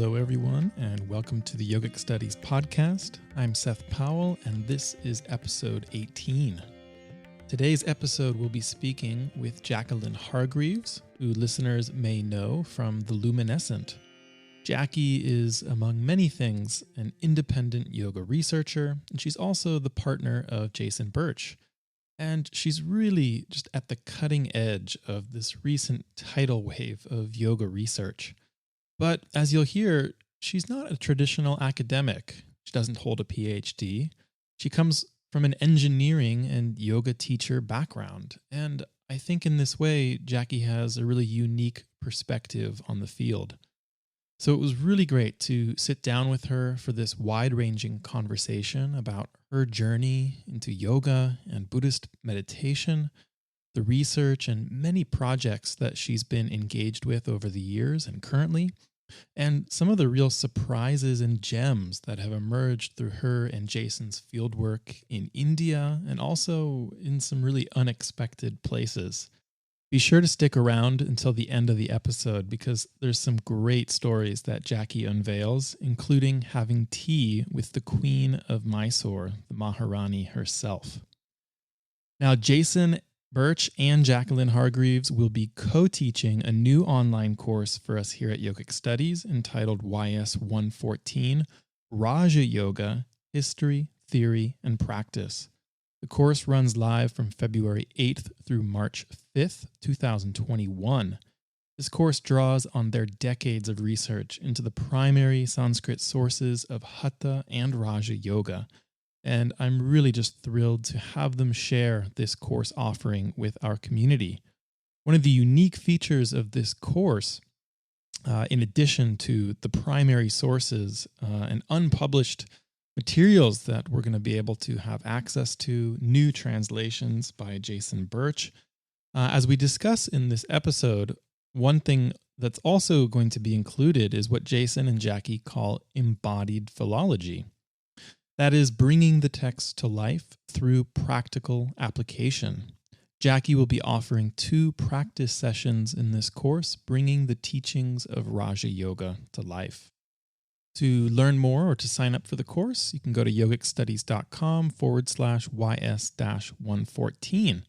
Hello, everyone, and welcome to the Yogic Studies podcast. I'm Seth Powell, and this is episode 18. Today's episode will be speaking with Jacqueline Hargreaves, who listeners may know from the Luminescent. Jackie is, among many things, an independent yoga researcher, and she's also the partner of Jason Birch. And she's really just at the cutting edge of this recent tidal wave of yoga research. But as you'll hear, she's not a traditional academic. She doesn't hold a PhD. She comes from an engineering and yoga teacher background. And I think in this way, Jackie has a really unique perspective on the field. So it was really great to sit down with her for this wide-ranging conversation about her journey into yoga and Buddhist meditation, the research and many projects that she's been engaged with over the years and currently, and some of the real surprises and gems that have emerged through her and Jason's fieldwork in India and also in some really unexpected places. Be sure to stick around until the end of the episode because there's some great stories that Jackie unveils, including having tea with the Queen of Mysore, the Maharani herself. Now, Jason Birch and Jacqueline Hargreaves will be co-teaching a new online course for us here at Yogic Studies entitled YS 114, Rāja Yoga, History, Theory, and Practice. The course runs live from February 8th through March 5th, 2021. This course draws on their decades of research into the primary Sanskrit sources of Hatha and Rāja Yoga, and I'm really just thrilled to have them share this course offering with our community. One of the unique features of this course, in addition to the primary sources and unpublished materials that we're going to be able to have access to, new translations by Jason Birch. As we discuss in this episode, one thing that's also going to be included is what Jason and Jackie call embodied philology. That is bringing the text to life through practical application. Jackie will be offering 2 practice sessions in this course, bringing the teachings of Rāja Yoga to life. To learn more or to sign up for the course, you can go to yogicstudies.com/YS-114.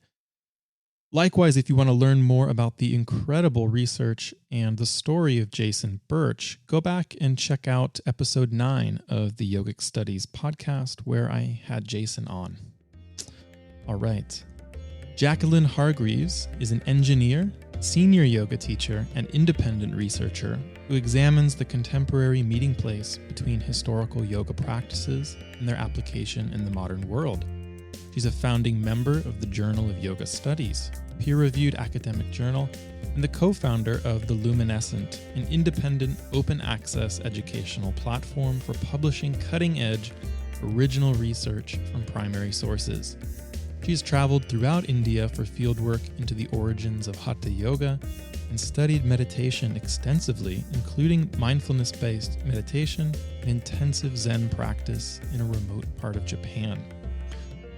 Likewise, if you want to learn more about the incredible research and the story of Jason Birch, go back and check out episode 9 of the Yogic Studies podcast where I had Jason on. All right. Jacqueline Hargreaves is an engineer, senior yoga teacher, and independent researcher who examines the contemporary meeting place between historical yoga practices and their application in the modern world. She's a founding member of the Journal of Yoga Studies, a peer-reviewed academic journal, and the co-founder of the Luminescent, an independent, open-access educational platform for publishing cutting-edge, original research from primary sources. She has traveled throughout India for fieldwork into the origins of Hatha Yoga and studied meditation extensively, including mindfulness-based meditation and intensive Zen practice in a remote part of Japan.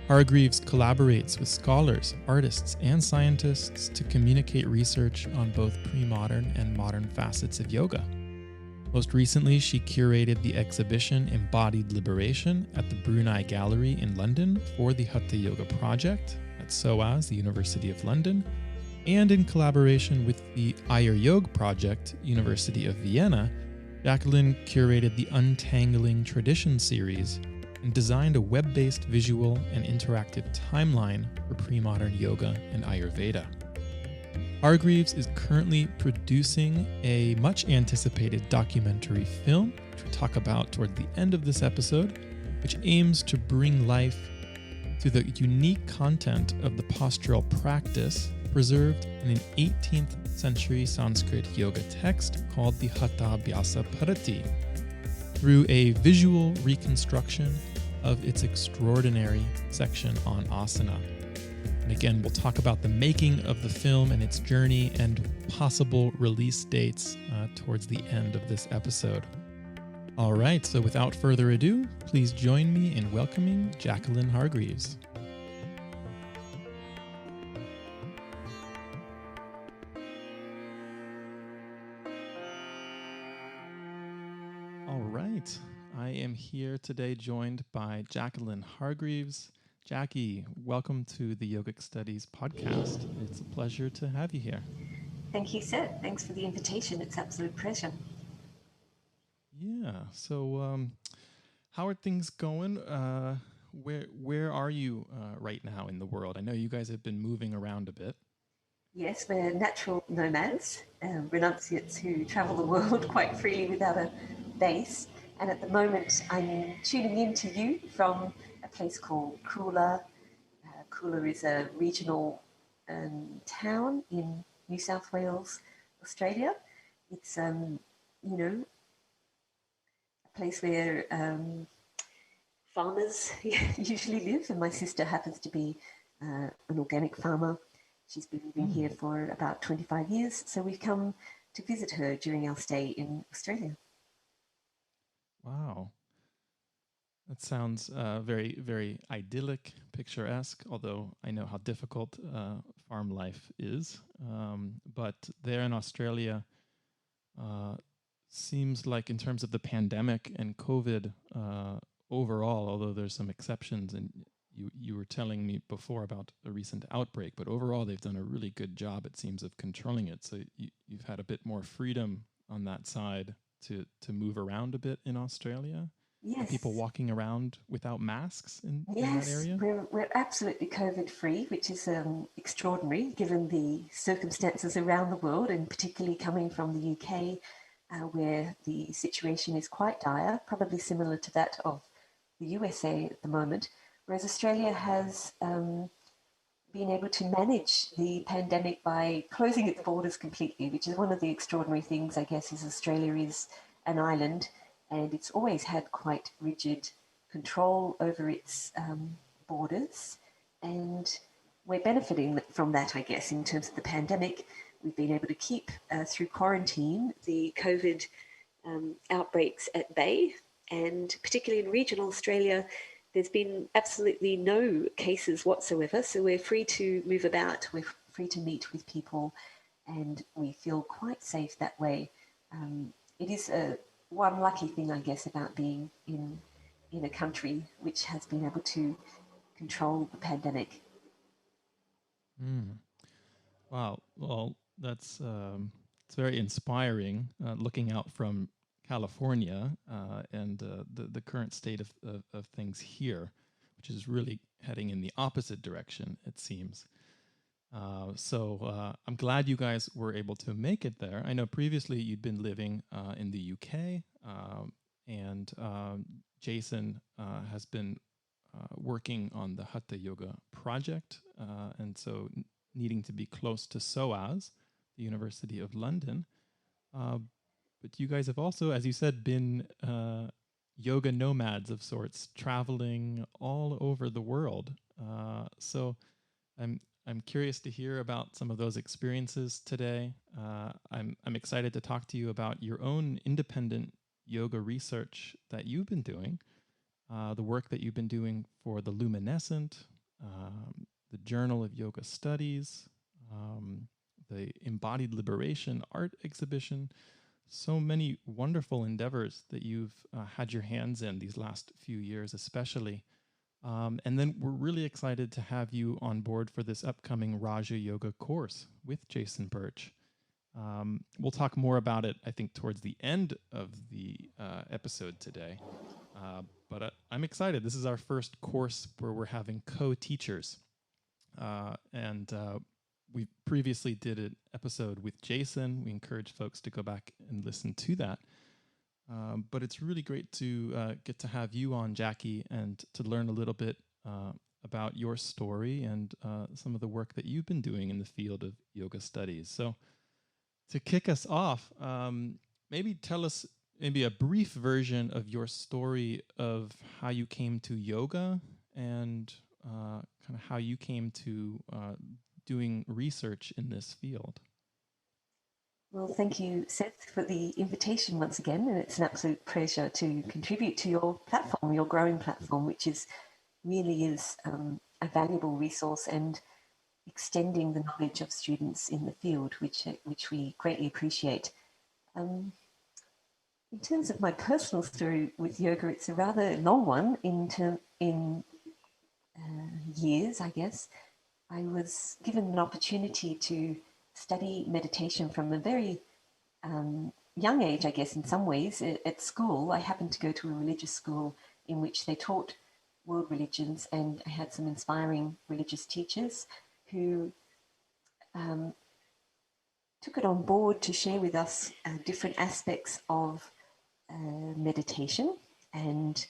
Hargreaves collaborates with scholars, artists, and scientists to communicate research on both pre-modern and modern facets of yoga. Most recently, she curated the exhibition Embodied Liberation at the Brunei Gallery in London for the Hatha Yoga Project at SOAS, the University of London, and in collaboration with the Haṭhayoga Project, University of Vienna, Jacqueline curated the Untangling Tradition series and designed a web-based visual and interactive timeline for pre-modern yoga and Ayurveda. Hargreaves is currently producing a much-anticipated documentary film, which we'll talk about toward the end of this episode, which aims to bring life to the unique content of the postural practice preserved in an 18th century Sanskrit yoga text called the Haṭhabhyasa Parati, through a visual reconstruction of its extraordinary section on asana. And again, we'll talk about the making of the film and its journey and possible release dates towards the end of this episode. All right, so without further ado, please join me in welcoming Jacqueline Hargreaves. right. I am here today joined by Jacqueline Hargreaves. Jackie, welcome to the Yogic Studies podcast. It's a pleasure to have you here. Thank you, Seth. Thanks for the invitation. It's an absolute pleasure. Yeah. So, how are things going? Where are you right now in the world? I know you guys have been moving around a bit. Yes, we're natural nomads, renunciates who travel the world quite freely without a base. And at the moment, I'm tuning in to you from a place called Coolah. Coolah is a regional town in New South Wales, Australia. It's, a place where farmers usually live, and my sister happens to be an organic farmer. She's been living here for about 25 years, so we've come to visit her during our stay in Australia. Wow. That sounds very, very idyllic, picturesque, although I know how difficult farm life is. But there in Australia, uh, seems like in terms of the pandemic and COVID overall, although there's some exceptions, and you were telling me before about a recent outbreak, but overall they've done a really good job, it seems, of controlling it. So you've had a bit more freedom on that side to move around a bit in Australia. Are people Yes, walking around without masks in that yes, area? we're absolutely COVID free, which is extraordinary given the circumstances around the world, and particularly coming from the UK, where the situation is quite dire, probably similar to that of the USA at the moment. Whereas Australia has been able to manage the pandemic by closing its borders completely, which is one of the extraordinary things, I guess, is Australia is an island and it's always had quite rigid control over its borders. And we're benefiting from that, I guess, in terms of the pandemic. We've been able to keep, through quarantine, the COVID outbreaks at bay. And particularly in regional Australia, there's been absolutely no cases whatsoever. So we're free to move about, we're free to meet with people, and we feel quite safe that way. It is one lucky thing, I guess, about being in a country which has been able to control the pandemic. Mm. Wow. Well, that's it's very inspiring. Looking out from California and the current state of things here, which is really heading in the opposite direction, it seems. So I'm glad you guys were able to make it there. I know previously you'd been living in the UK, and Jason has been working on the Hatha Yoga Project, and so needing to be close to SOAS, the University of London. Uh, but you guys have also, as you said, been yoga nomads of sorts, traveling all over the world. So I'm I'm curious to hear about some of those experiences today. I'm excited to talk to you about your own independent yoga research that you've been doing, the work that you've been doing for the Luminescent, the Journal of Yoga Studies, the Embodied Liberation art exhibition. So many wonderful endeavors that you've had your hands in these last few years, especially. And then we're really excited to have you on board for this upcoming Rāja Yoga course with Jason Birch. We'll talk more about it, I think, towards the end of the episode today. But I'm excited. This is our first course where we're having co-teachers. And we previously did an episode with Jason. We encourage folks to go back and listen to that. But it's really great to get to have you on, Jackie, and to learn a little bit about your story and some of the work that you've been doing in the field of yoga studies. So, to kick us off, maybe tell us maybe a brief version of your story of how you came to yoga and kind of how you came to doing research in this field. Well, thank you, Seth, for the invitation once again. And it's an absolute pleasure to contribute to your platform, your growing platform, which is really is a valuable resource and extending the knowledge of students in the field, which we greatly appreciate. Um, In terms of my personal story with yoga, it's a rather long one in years, I guess. I was given an opportunity to study meditation from a very young age, I guess, in some ways. At school, I happened to go to a religious school in which they taught world religions, and I had some inspiring religious teachers who took it on board to share with us different aspects of meditation. And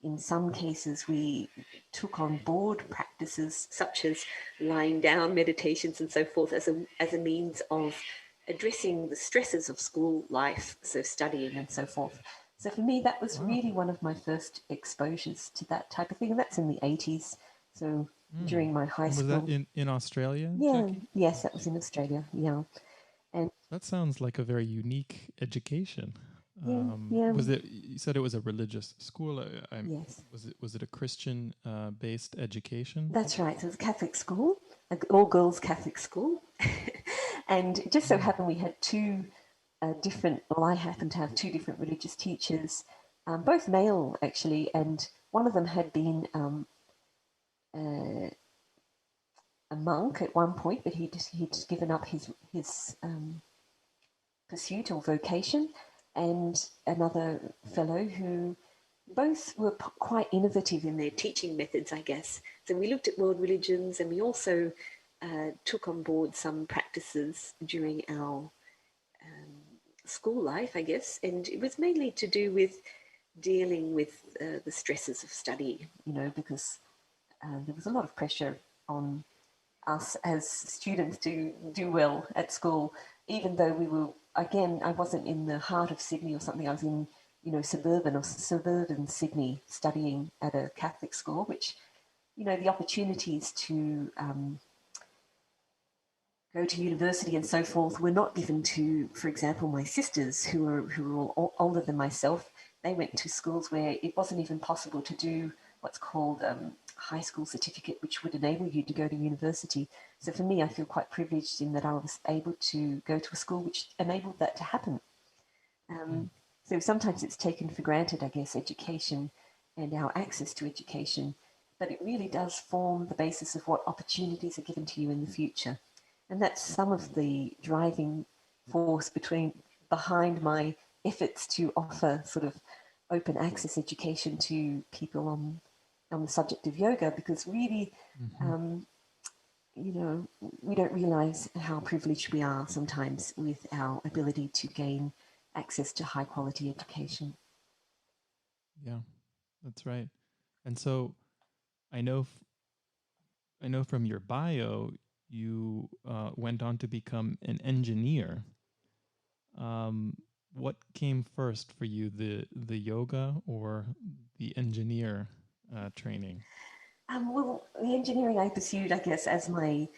in some cases, we took on board practices such as lying down meditations and so forth as a means of addressing the stresses of school life, so studying and so forth. So for me, that was really one of my first exposures to that type of thing. And that's in the 80s. So during my high school. Was that in Australia, Yeah, Jackie? yes, that was in Australia, yeah. And that sounds like a very unique education. yeah. Was it? You said it was a religious school. Yes. Was it a Christian based education? That's right. So it was a Catholic school, all girls Catholic school, and it just so happened we had two different. Well, I happened to have two different religious teachers, both male actually, and one of them had been a monk at one point, but he'd given up his pursuit or vocation, and another fellow who both were quite innovative in their teaching methods, I guess. So we looked at world religions, and we also took on board some practices during our school life, I guess, and it was mainly to do with dealing with the stresses of study, because there was a lot of pressure on us as students to do well at school, even though we were, again, I wasn't in the heart of Sydney or something. I was in, suburban Sydney, studying at a Catholic school, which, the opportunities to go to university and so forth were not given to, for example, my sisters who were all older than myself. They went to schools where it wasn't even possible to do what's called high school certificate, which would enable you to go to university. So for me, I feel quite privileged in that I was able to go to a school which enabled that to happen. So sometimes it's taken for granted, I guess, education and our access to education, but it really does form the basis of what opportunities are given to you in the future. And that's some of the driving force behind my efforts to offer sort of open access education to people on the subject of yoga, because really, we don't realize how privileged we are sometimes with our ability to gain access to high quality education. Yeah, that's right. And so I know from your bio, you went on to become an engineer. What came first for you, the yoga or the engineer training? Well, the engineering I pursued, I guess, as my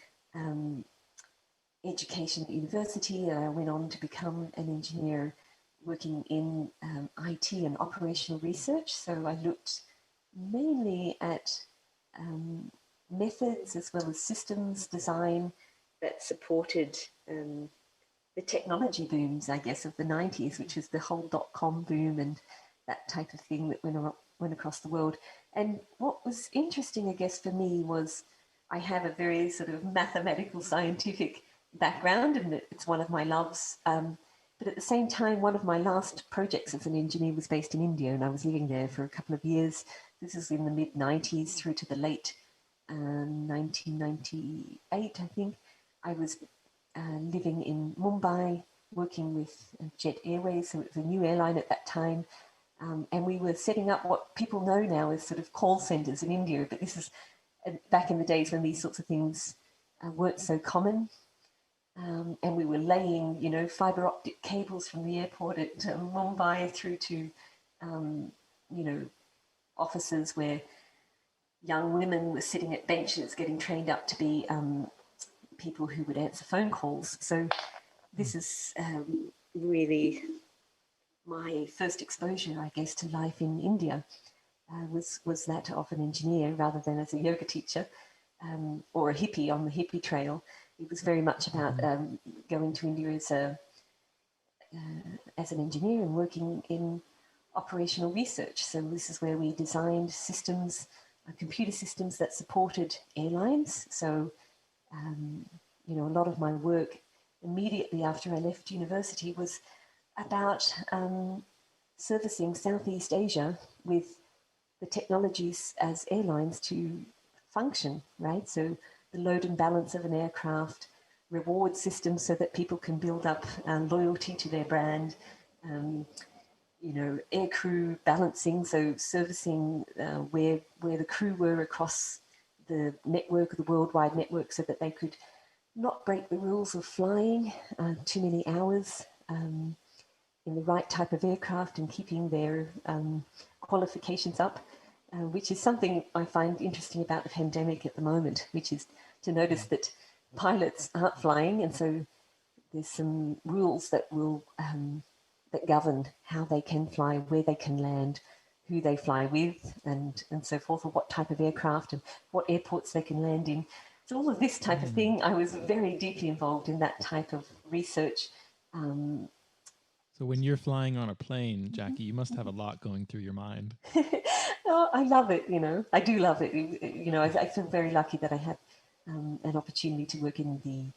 education at university. I went on to become an engineer working in IT and operational research. So I looked mainly at methods as well as systems design that supported the technology booms, I guess, of the 90s, which was the whole .com boom and that type of thing that went across the world. And what was interesting, I guess, for me was I have a very sort of mathematical, scientific background, and it's one of my loves. But at the same time, one of my last projects as an engineer was based in India, and I was living there for a couple of years. This is in the mid-90s through to the late 1998, I think. I was living in Mumbai, working with Jet Airways, so it was a new airline at that time. And we were setting up what people know now as sort of call centers in India, but this is back in the days when these sorts of things weren't so common. And we were laying, fiber optic cables from the airport at Mumbai through to, offices where young women were sitting at benches getting trained up to be people who would answer phone calls. So this is really my first exposure, I guess, to life in India. Was that of an engineer rather than as a yoga teacher or a hippie on the hippie trail. It was very much about going to India as as an engineer and working in operational research. So this is where we designed systems, computer systems that supported airlines. So, you know, a lot of my work immediately after I left university was about servicing Southeast Asia with the technologies as airlines to function, right? So the load and balance of an aircraft, reward systems so that people can build up loyalty to their brand, you know, air crew balancing, so servicing where the crew were across the network, the worldwide network, so that they could not break the rules of flying too many hours in the right type of aircraft and keeping their qualifications up, which is something I find interesting about the pandemic at the moment, which is to notice that pilots aren't flying, and so there's some rules that will that govern how they can fly, where they can land, who they fly with, and so forth, or what type of aircraft and what airports they can land in. So all of this type of thing, I was very deeply involved in that type of research. So when you're flying on a plane, Jackie, you must have a lot going through your mind. Oh, I love it, you know. I do love it. You know, I feel very lucky that I had an opportunity to work in the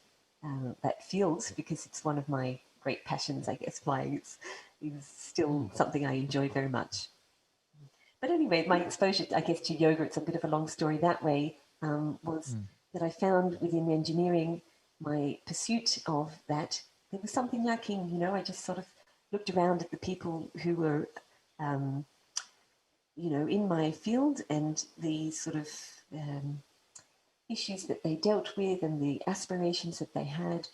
that field, because it's one of my great passions, I guess. Flying is still something I enjoy very much. But anyway, my exposure, I guess, to yoga, it's a bit of a long story that way, was that I found within engineering, my pursuit of that, there was something lacking. You know, I just sort of looked around at the people who were, you know, in my field, and the sort of issues that they dealt with and the aspirations that they had.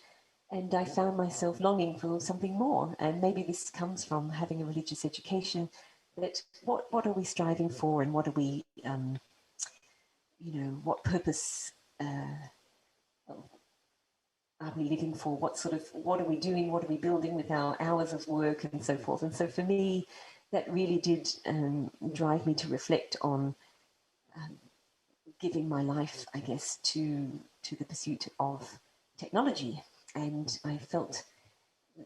And I found myself longing for something more. And maybe this comes from having a religious education, that what are we striving for, and what are we, you know, what purpose are we living for? What are we doing? What are we building with our hours of work and so forth? And so for me, that really did drive me to reflect on giving my life, I guess, to the pursuit of technology. And I felt,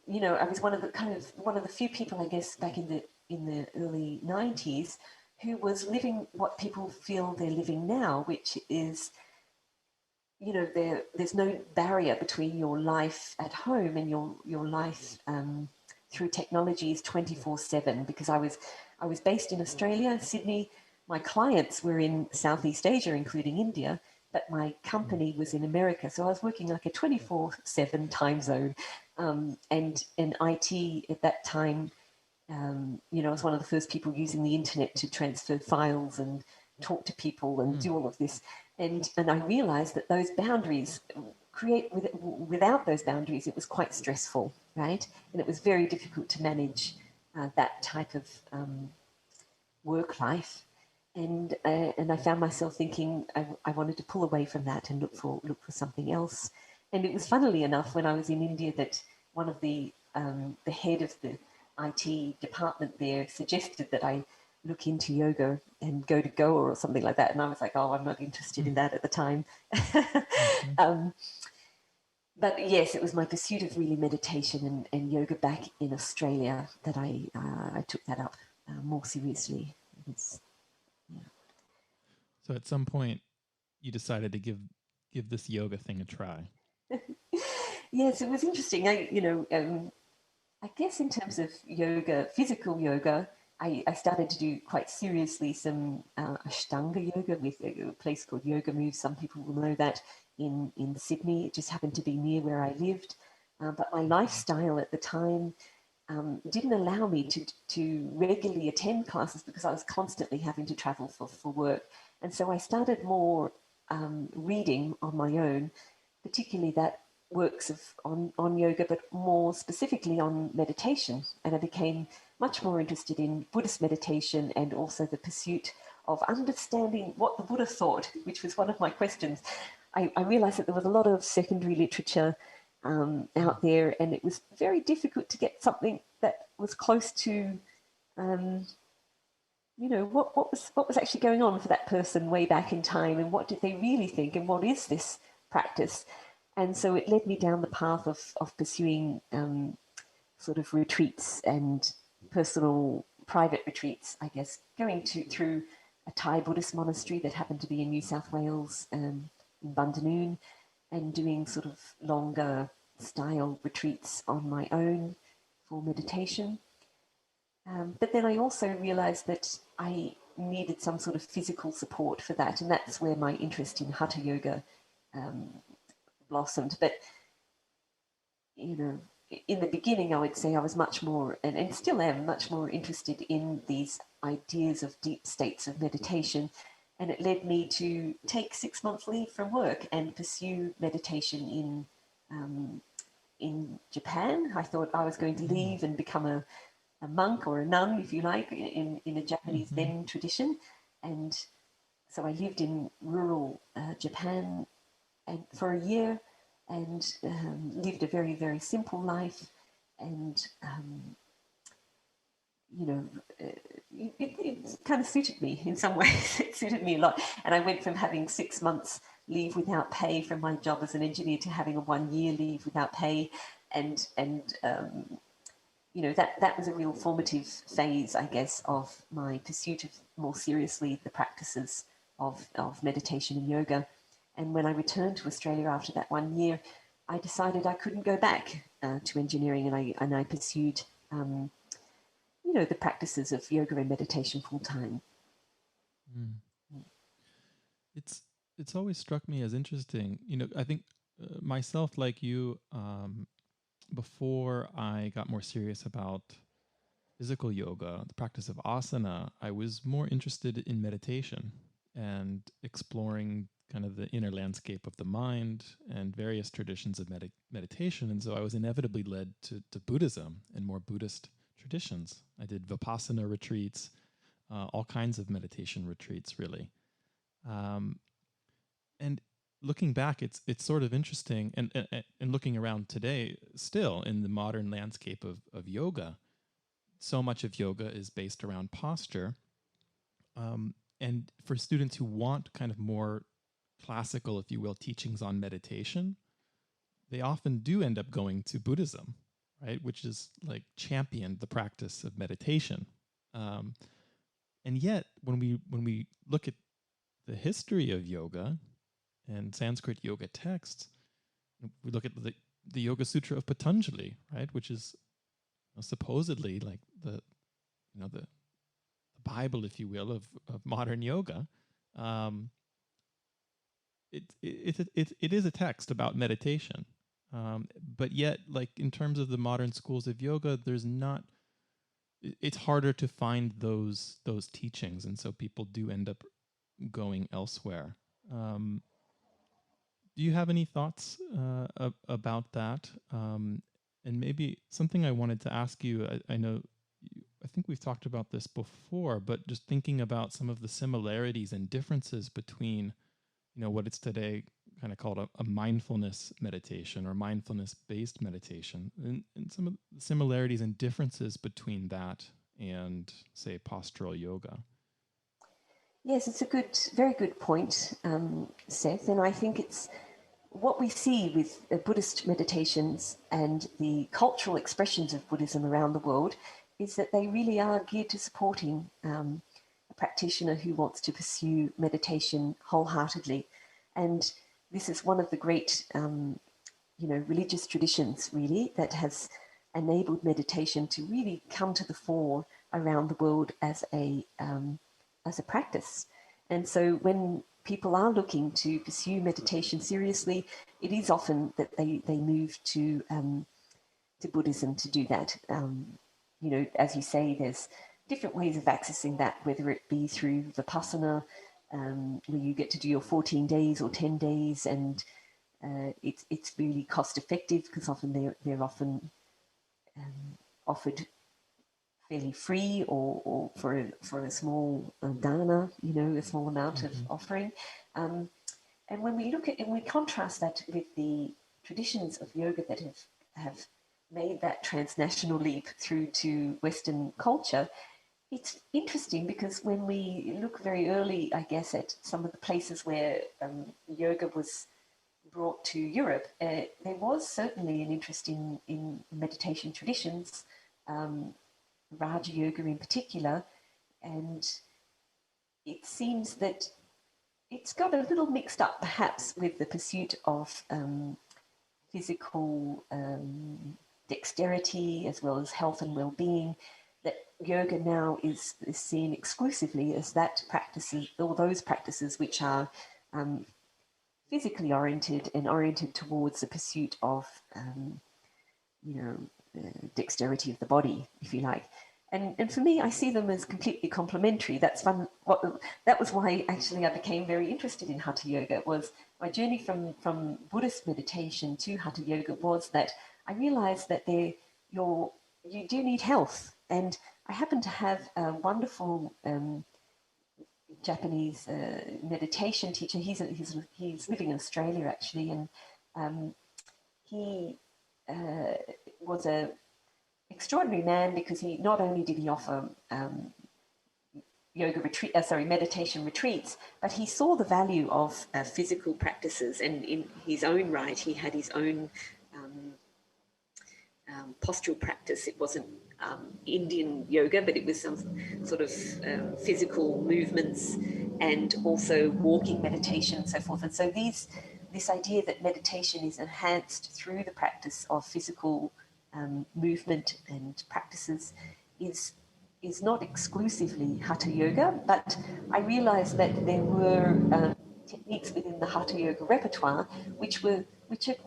you know, I was one of the few people, I guess, back in the early 90s, who was living what people feel they're living now, which is, you know, there's no barrier between your life at home and your life through technologies 24/7. Because I was based in Australia, Sydney. My clients were in Southeast Asia, including India, but my company was in America. So I was working like a 24/7 time zone. And IT at that time, you know, I was one of the first people using the internet to transfer files and talk to people and do all of this. And I realized that those boundaries without those boundaries, it was quite stressful, right? And it was very difficult to manage that type of work life. And I found myself thinking I wanted to pull away from that and look for something else. And it was, funnily enough, when I was in India, that one of the head of the IT department there suggested that I look into yoga and go to Goa or something like that. And I was like, oh, I'm not interested in that at the time. But yes, it was my pursuit of really meditation and yoga back in Australia that I took that up more seriously. So at some point, you decided to give this yoga thing a try. Yes, it was interesting. I guess in terms of yoga, physical yoga, I started to do quite seriously some Ashtanga yoga with a place called Yoga Moves. Some people will know that in Sydney. It just happened to be near where I lived. But my lifestyle at the time didn't allow me to regularly attend classes, because I was constantly having to travel for work. And so I started more reading on my own, particularly that works on yoga, but more specifically on meditation. And I became much more interested in Buddhist meditation, and also the pursuit of understanding what the Buddha thought, which was one of my questions. I realized that there was a lot of secondary literature out there, and it was very difficult to get something that was close to you know, what was actually going on for that person way back in time, and what did they really think, and what is this practice? And so it led me down the path of pursuing sort of retreats and personal private retreats, I guess, going through a Thai Buddhist monastery that happened to be in New South Wales, in Bundanoon, and doing sort of longer style retreats on my own for meditation. But then I also realized that I needed some sort of physical support for that, and that's where my interest in Hatha Yoga blossomed. But, you know, in the beginning, I would say I was much more, and still am, much more interested in these ideas of deep states of meditation. And it led me to take 6 months leave from work and pursue meditation in Japan. I thought I was going to leave and become a monk or a nun, if you like, in a Japanese Zen tradition. And so I lived in rural Japan for a year and lived a very, very simple life. And, it kind of suited me in some ways. It suited me a lot. And I went from having 6 months leave without pay from my job as an engineer to having a 1 year leave without pay. And that was a real formative phase, I guess, of my pursuit of more seriously the practices of meditation and yoga. And when I returned to Australia after that 1 year, I decided I couldn't go back to engineering, and I pursued, the practices of yoga and meditation full time. It's always struck me as interesting. I think myself, like you, before I got more serious about physical yoga, the practice of asana, I was more interested in meditation and exploring kind of the inner landscape of the mind and various traditions of meditation. And so I was inevitably led to Buddhism and more Buddhist traditions. I did Vipassana retreats, all kinds of meditation retreats, really. And looking back, it's sort of interesting, and looking around today, still in the modern landscape of yoga, so much of yoga is based around posture. And for students who want kind of more classical, if you will, teachings on meditation, they often do end up going to Buddhism, right? Which is like championed the practice of meditation. And yet, when we look at the history of yoga and Sanskrit yoga texts, we look at the Yoga Sutra of Patanjali, right, which is supposedly like the Bible, if you will, of modern yoga. It is a text about meditation, but yet, like in terms of the modern schools of yoga, there's not. It's harder to find those teachings, and so people do end up going elsewhere. Do you have any thoughts about that? And maybe something I wanted to ask you. I know. I think we've talked about this before, but just thinking about some of the similarities and differences between, what it's today kind of called a mindfulness meditation or mindfulness-based meditation, and some of the similarities and differences between that and, say, postural yoga. Yes, it's a very good point, Seth, and I think it's what we see with Buddhist meditations and the cultural expressions of Buddhism around the world is that they really are geared to supporting a practitioner who wants to pursue meditation wholeheartedly. And this is one of the great, religious traditions, really, that has enabled meditation to really come to the fore around the world as a practice. And so when people are looking to pursue meditation seriously, it is often that they move to Buddhism to do that. As you say, there's different ways of accessing that, whether it be through Vipassana, where you get to do your 14 days or 10 days, and it's really cost effective because often they're often offered fairly free or for a small dana, a small amount of offering. And when we contrast that with the traditions of yoga that have made that transnational leap through to Western culture, it's interesting because when we look very early, I guess, at some of the places where yoga was brought to Europe, there was certainly an interest in meditation traditions, Rāja Yoga in particular, and it seems that it's got a little mixed up perhaps with the pursuit of physical dexterity as well as health and well-being, that yoga now is seen exclusively as that practices, or those practices which are physically oriented and oriented towards the pursuit of, dexterity of the body, if you like. And for me, I see them as completely complementary. That's fun. That was why actually I became very interested in Hatha Yoga. Was my journey from Buddhist meditation to Hatha Yoga was that I realized that you do need health. And I happen to have a wonderful Japanese meditation teacher. He's living in Australia actually, and he was a extraordinary man because he not only did he offer meditation retreats, but he saw the value of physical practices, and in his own right, he had his own postural practice. It wasn't Indian yoga, but it was some sort of physical movements and also walking meditation and so forth. And so this idea that meditation is enhanced through the practice of physical movement and practices is not exclusively Hatha Yoga, but I realized that there were techniques within the Hatha Yoga repertoire which are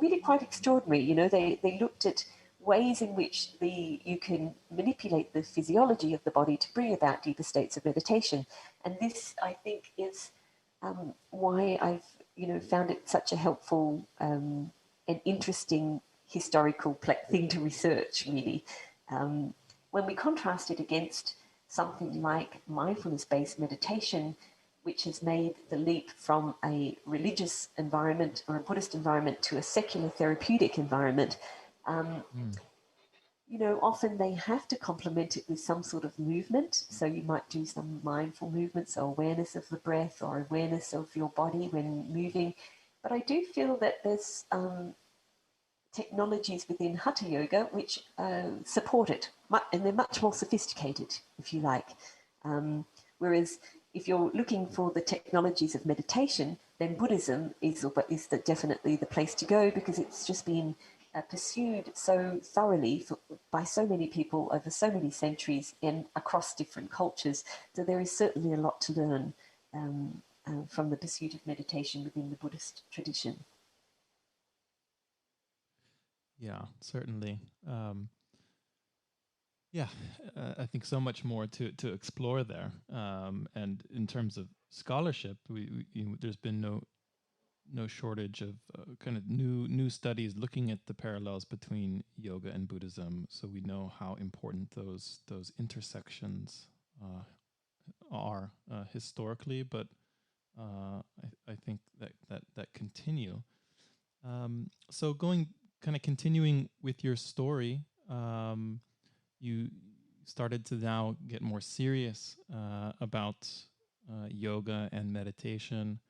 really quite extraordinary. You know, they looked at ways in which you can manipulate the physiology of the body to bring about deeper states of meditation. And this, I think, is why I've found it such a helpful and interesting historical thing to research, really. When we contrast it against something like mindfulness-based meditation, which has made the leap from a religious environment or a Buddhist environment to a secular therapeutic environment, often they have to complement it with some sort of movement. So you might do some mindful movements, or awareness of the breath or awareness of your body when moving. But I do feel that there's technologies within Hatha Yoga which support it, and they're much more sophisticated, if you like. Whereas if you're looking for the technologies of meditation, then Buddhism is definitely the place to go, because it's just been pursued so thoroughly by so many people over so many centuries and across different cultures. So there is certainly a lot to learn from the pursuit of meditation within the Buddhist tradition. Yeah, certainly. I think so much more to explore there. And in terms of scholarship, there's been no shortage of kind of new studies looking at the parallels between yoga and Buddhism. So we know how important those intersections are historically, but I think that continue. So continuing with your story, you started to now get more serious about yoga and meditation,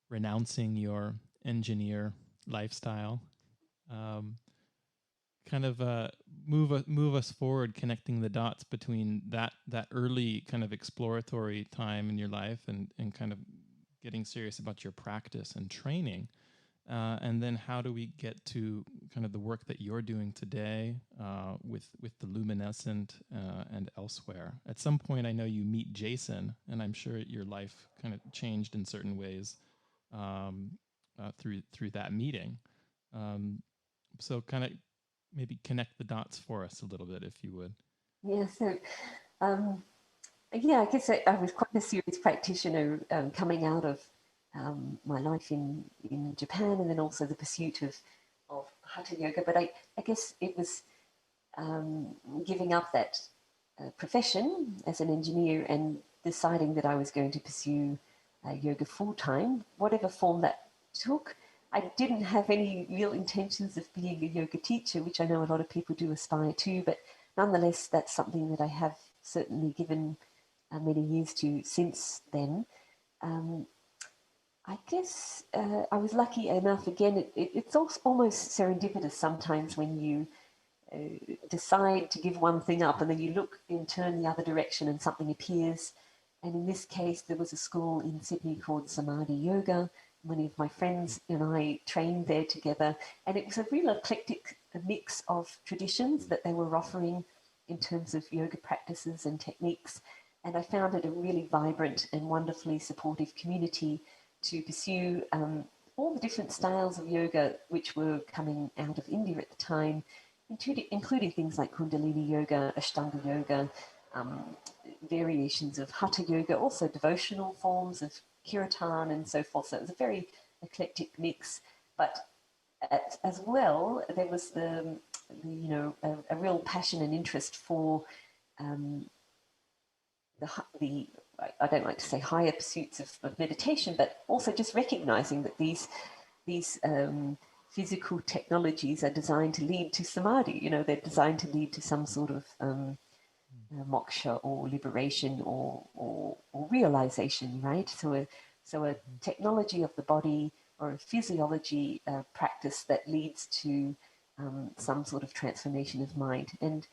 renouncing your engineer lifestyle. Move us forward, connecting the dots between that early kind of exploratory time in your life and kind of getting serious about your practice and training. And then how do we get to kind of the work that you're doing today with the Luminescent and elsewhere? At some point, I know you meet Jason, and I'm sure your life kind of changed in certain ways through that meeting. So kind of maybe connect the dots for us a little bit, if you would. Yeah, so I guess I was quite a serious practitioner coming out of my life in Japan, and then also the pursuit of Hatha Yoga. But I guess it was giving up that profession as an engineer and deciding that I was going to pursue yoga full-time, whatever form that took. I didn't have any real intentions of being a yoga teacher, which I know a lot of people do aspire to, but nonetheless, that's something that I have certainly given many years to since then. I guess I was lucky enough. Again, it's also almost serendipitous sometimes when you decide to give one thing up and then you look and turn the other direction and something appears. And in this case, there was a school in Sydney called Samadhi Yoga. Many of my friends and I trained there together, and it was a real eclectic mix of traditions that they were offering in terms of yoga practices and techniques. And I found it a really vibrant and wonderfully supportive community to pursue all the different styles of yoga which were coming out of India at the time, including things like Kundalini Yoga, Ashtanga Yoga, variations of Hatha Yoga, also devotional forms of Kirtan and so forth. So it was a very eclectic mix. But as well, there was a real passion and interest for the I don't like to say higher pursuits of meditation, but also just recognizing that these physical technologies are designed to lead to samadhi. You know, they're designed to lead to some sort of moksha or liberation or realization, right? So a technology of the body or a physiology practice that leads to some sort of transformation of mind. And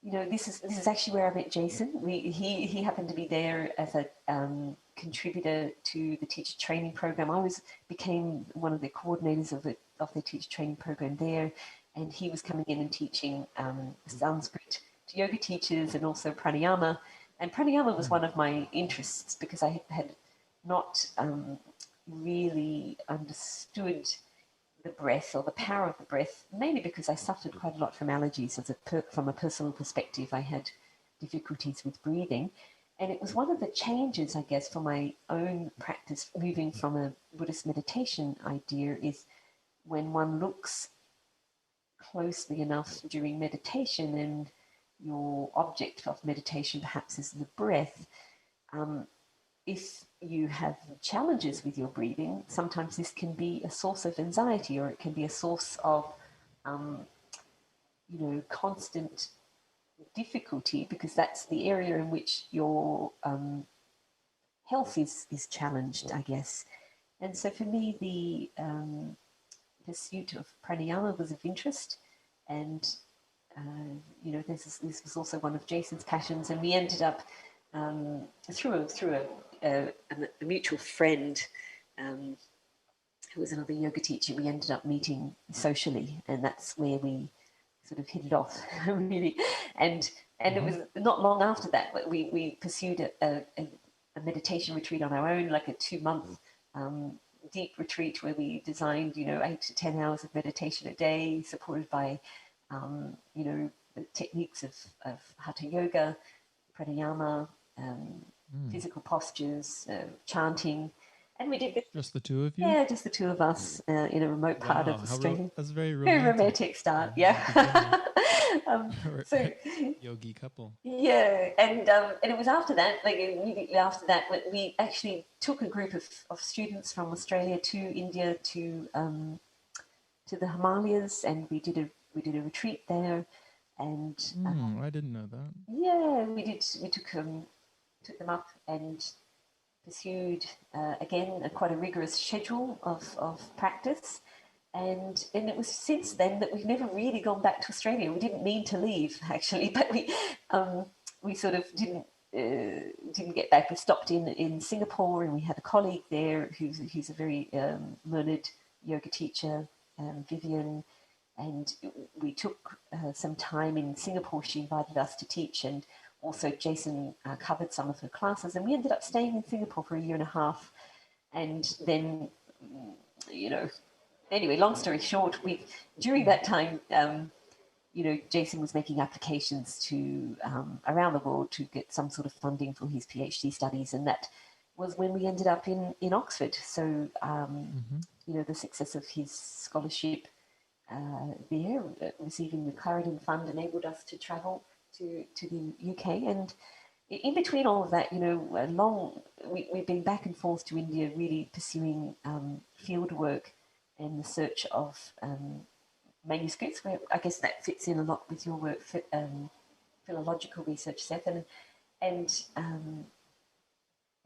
you know, this is actually where I met Jason. He happened to be there as a contributor to the teacher training program. I became one of the coordinators of the teacher training program there, and he was coming in and teaching Sanskrit to yoga teachers and also pranayama. And pranayama was one of my interests because I had not really understood the breath or the power of the breath, mainly because I suffered quite a lot from allergies. From a personal perspective, I had difficulties with breathing. And it was one of the changes, I guess, for my own practice, moving from a Buddhist meditation idea, is when one looks closely enough during meditation and your object of meditation perhaps is the breath. If you have challenges with your breathing, sometimes this can be a source of anxiety, or it can be a source of, constant difficulty, because that's the area in which your health is challenged, I guess. And so for me, the pursuit of pranayama was of interest, and this was also one of Jason's passions, and we ended up through a mutual friend who was another yoga teacher. We ended up meeting socially, and that's where we sort of hit it off, really. And it was not long after that we pursued a meditation retreat on our own, like a 2-month deep retreat where we designed 8 to 10 hours of meditation a day, supported by the techniques of Hatha Yoga, pranayama, physical postures, chanting. And we did this. Just the two of you? Yeah, just the two of us in a remote part of Australia. That's very romantic. Very romantic start, yeah. So yogi couple. Yeah, and it was after that, like immediately after that, we actually took a group of students from Australia to India to the Himalayas, and we did a retreat there, and I didn't know that. Yeah, we did. We took them up and pursued again quite a rigorous schedule of practice. And it was since then that we've never really gone back to Australia. We didn't mean to leave, actually, but we sort of didn't get back. We stopped in Singapore, and we had a colleague there who's a very learned yoga teacher, Vivian, and we took some time in Singapore. She invited us to teach, and also Jason covered some of her classes, and we ended up staying in Singapore for 1.5 years. And then, anyway, long story short, during that time, Jason was making applications to around the world to get some sort of funding for his PhD studies, and that was when we ended up in Oxford. So, the success of his scholarship there, receiving the Clarendon Fund, enabled us to travel to the UK. And in between all of that, we've been back and forth to India, really pursuing field work and the search of manuscripts, where I guess that fits in a lot with your work, philological research, Seth. And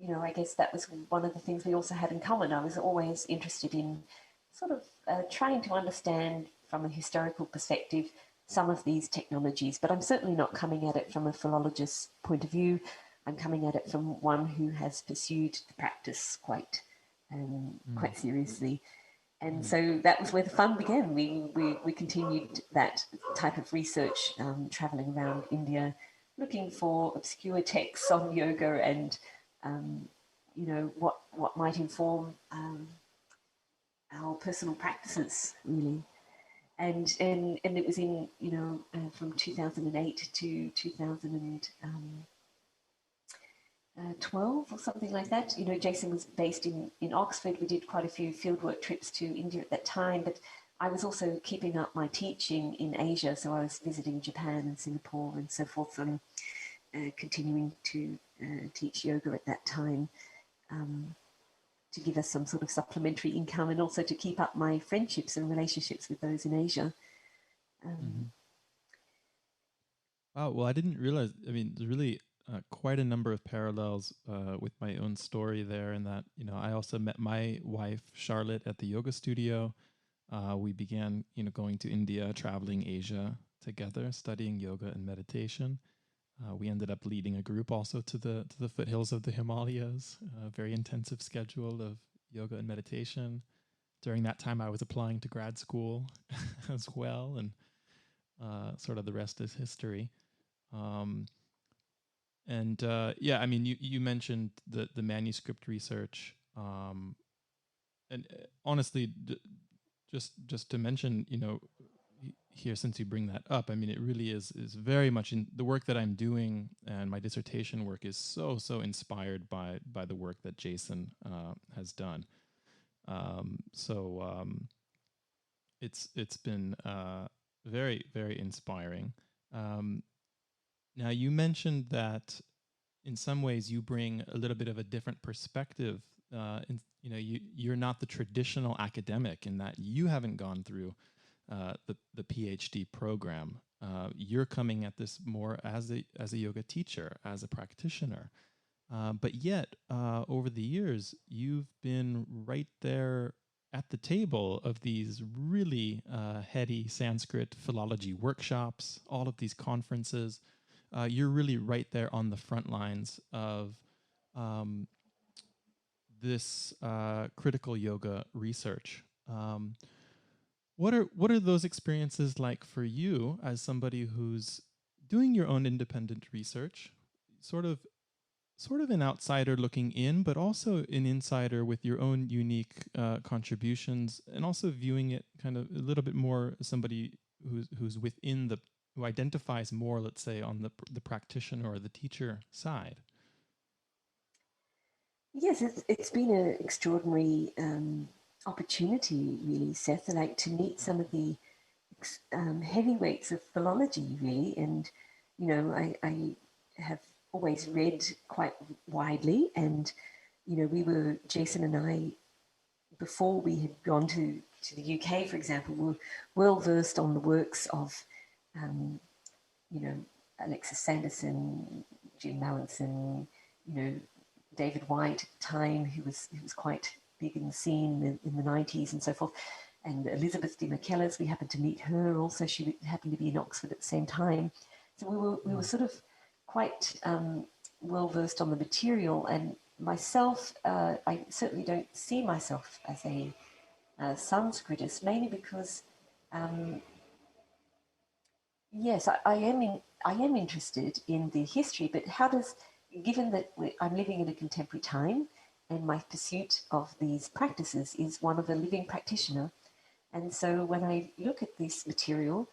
I guess that was one of the things we also had in common. I was always interested in sort of trying to understand from a historical perspective some of these technologies, but I'm certainly not coming at it from a philologist's point of view. I'm coming at it from one who has pursued the practice quite seriously. And so that was where the fun began. We continued that type of research, traveling around India, looking for obscure texts on yoga and, what might inform our personal practices, really. And it was in, from 2008 to 2012 or something like that. Jason was based in Oxford. We did quite a few fieldwork trips to India at that time, but I was also keeping up my teaching in Asia. So I was visiting Japan and Singapore and so forth, and continuing to teach yoga at that time, to give us some sort of supplementary income, and also to keep up my friendships and relationships with those in Asia. Oh, well, I didn't realize, I mean, there's really quite a number of parallels with my own story there, in that, I also met my wife, Charlotte, at the yoga studio. We began, going to India, traveling Asia together, studying yoga and meditation. We ended up leading a group also to the foothills of the Himalayas, a very intensive schedule of yoga and meditation. During that time, I was applying to grad school as well, and sort of the rest is history. Yeah, I mean, you mentioned the manuscript research, and honestly, just to mention, here, since you bring that up, I mean, it really is very much in the work that I'm doing, and my dissertation work is so inspired by the work that Jason has done. It's been very inspiring. Now, you mentioned that in some ways you bring a little bit of a different perspective. You're not the traditional academic, in that you haven't gone through the PhD program. You're coming at this more as a yoga teacher, as a practitioner. But yet, over the years, you've been right there at the table of these really heady Sanskrit philology workshops, all of these conferences. You're really right there on the front lines of this critical yoga research. What are those experiences like for you, as somebody who's doing your own independent research, sort of an outsider looking in, but also an insider with your own unique contributions, and also viewing it kind of a little bit more as somebody who's within who identifies more, let's say, on the practitioner or the teacher side? Yes, it's been an extraordinary opportunity, really, Seth, like to meet some of the heavyweights of philology, really. And, I have always read quite widely, and, Jason and I, before we had gone to the UK, for example, were well versed on the works of, Alexis Sanderson, Jim Mallinson, David White at the time, who was quite big in the scene in the 90s and so forth. And Elizabeth de McKellar's, we happened to meet her also. She happened to be in Oxford at the same time. So we were sort of quite well versed on the material. And myself, I certainly don't see myself as a Sanskritist, mainly because, yes, I am interested in the history, but given that I'm living in a contemporary time, and my pursuit of these practices is one of a living practitioner, and so when I look at this material,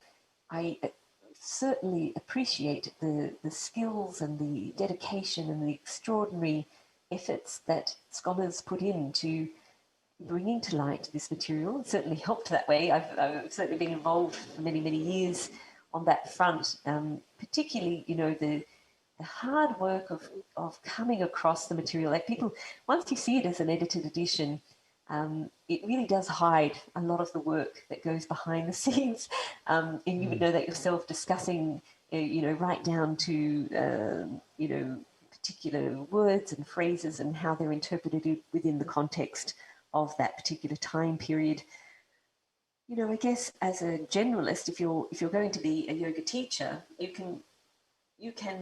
I certainly appreciate the skills and the dedication and the extraordinary efforts that scholars put into bringing to light this material. It certainly helped that way. I've certainly been involved for many years on that front, particularly, the hard work of coming across the material. Like, people, once you see it as an edited edition, it really does hide a lot of the work that goes behind the scenes. And you would know that yourself, discussing, right down to, particular words and phrases and how they're interpreted within the context of that particular time period. You know, I guess as a generalist, if you're going to be a yoga teacher, you can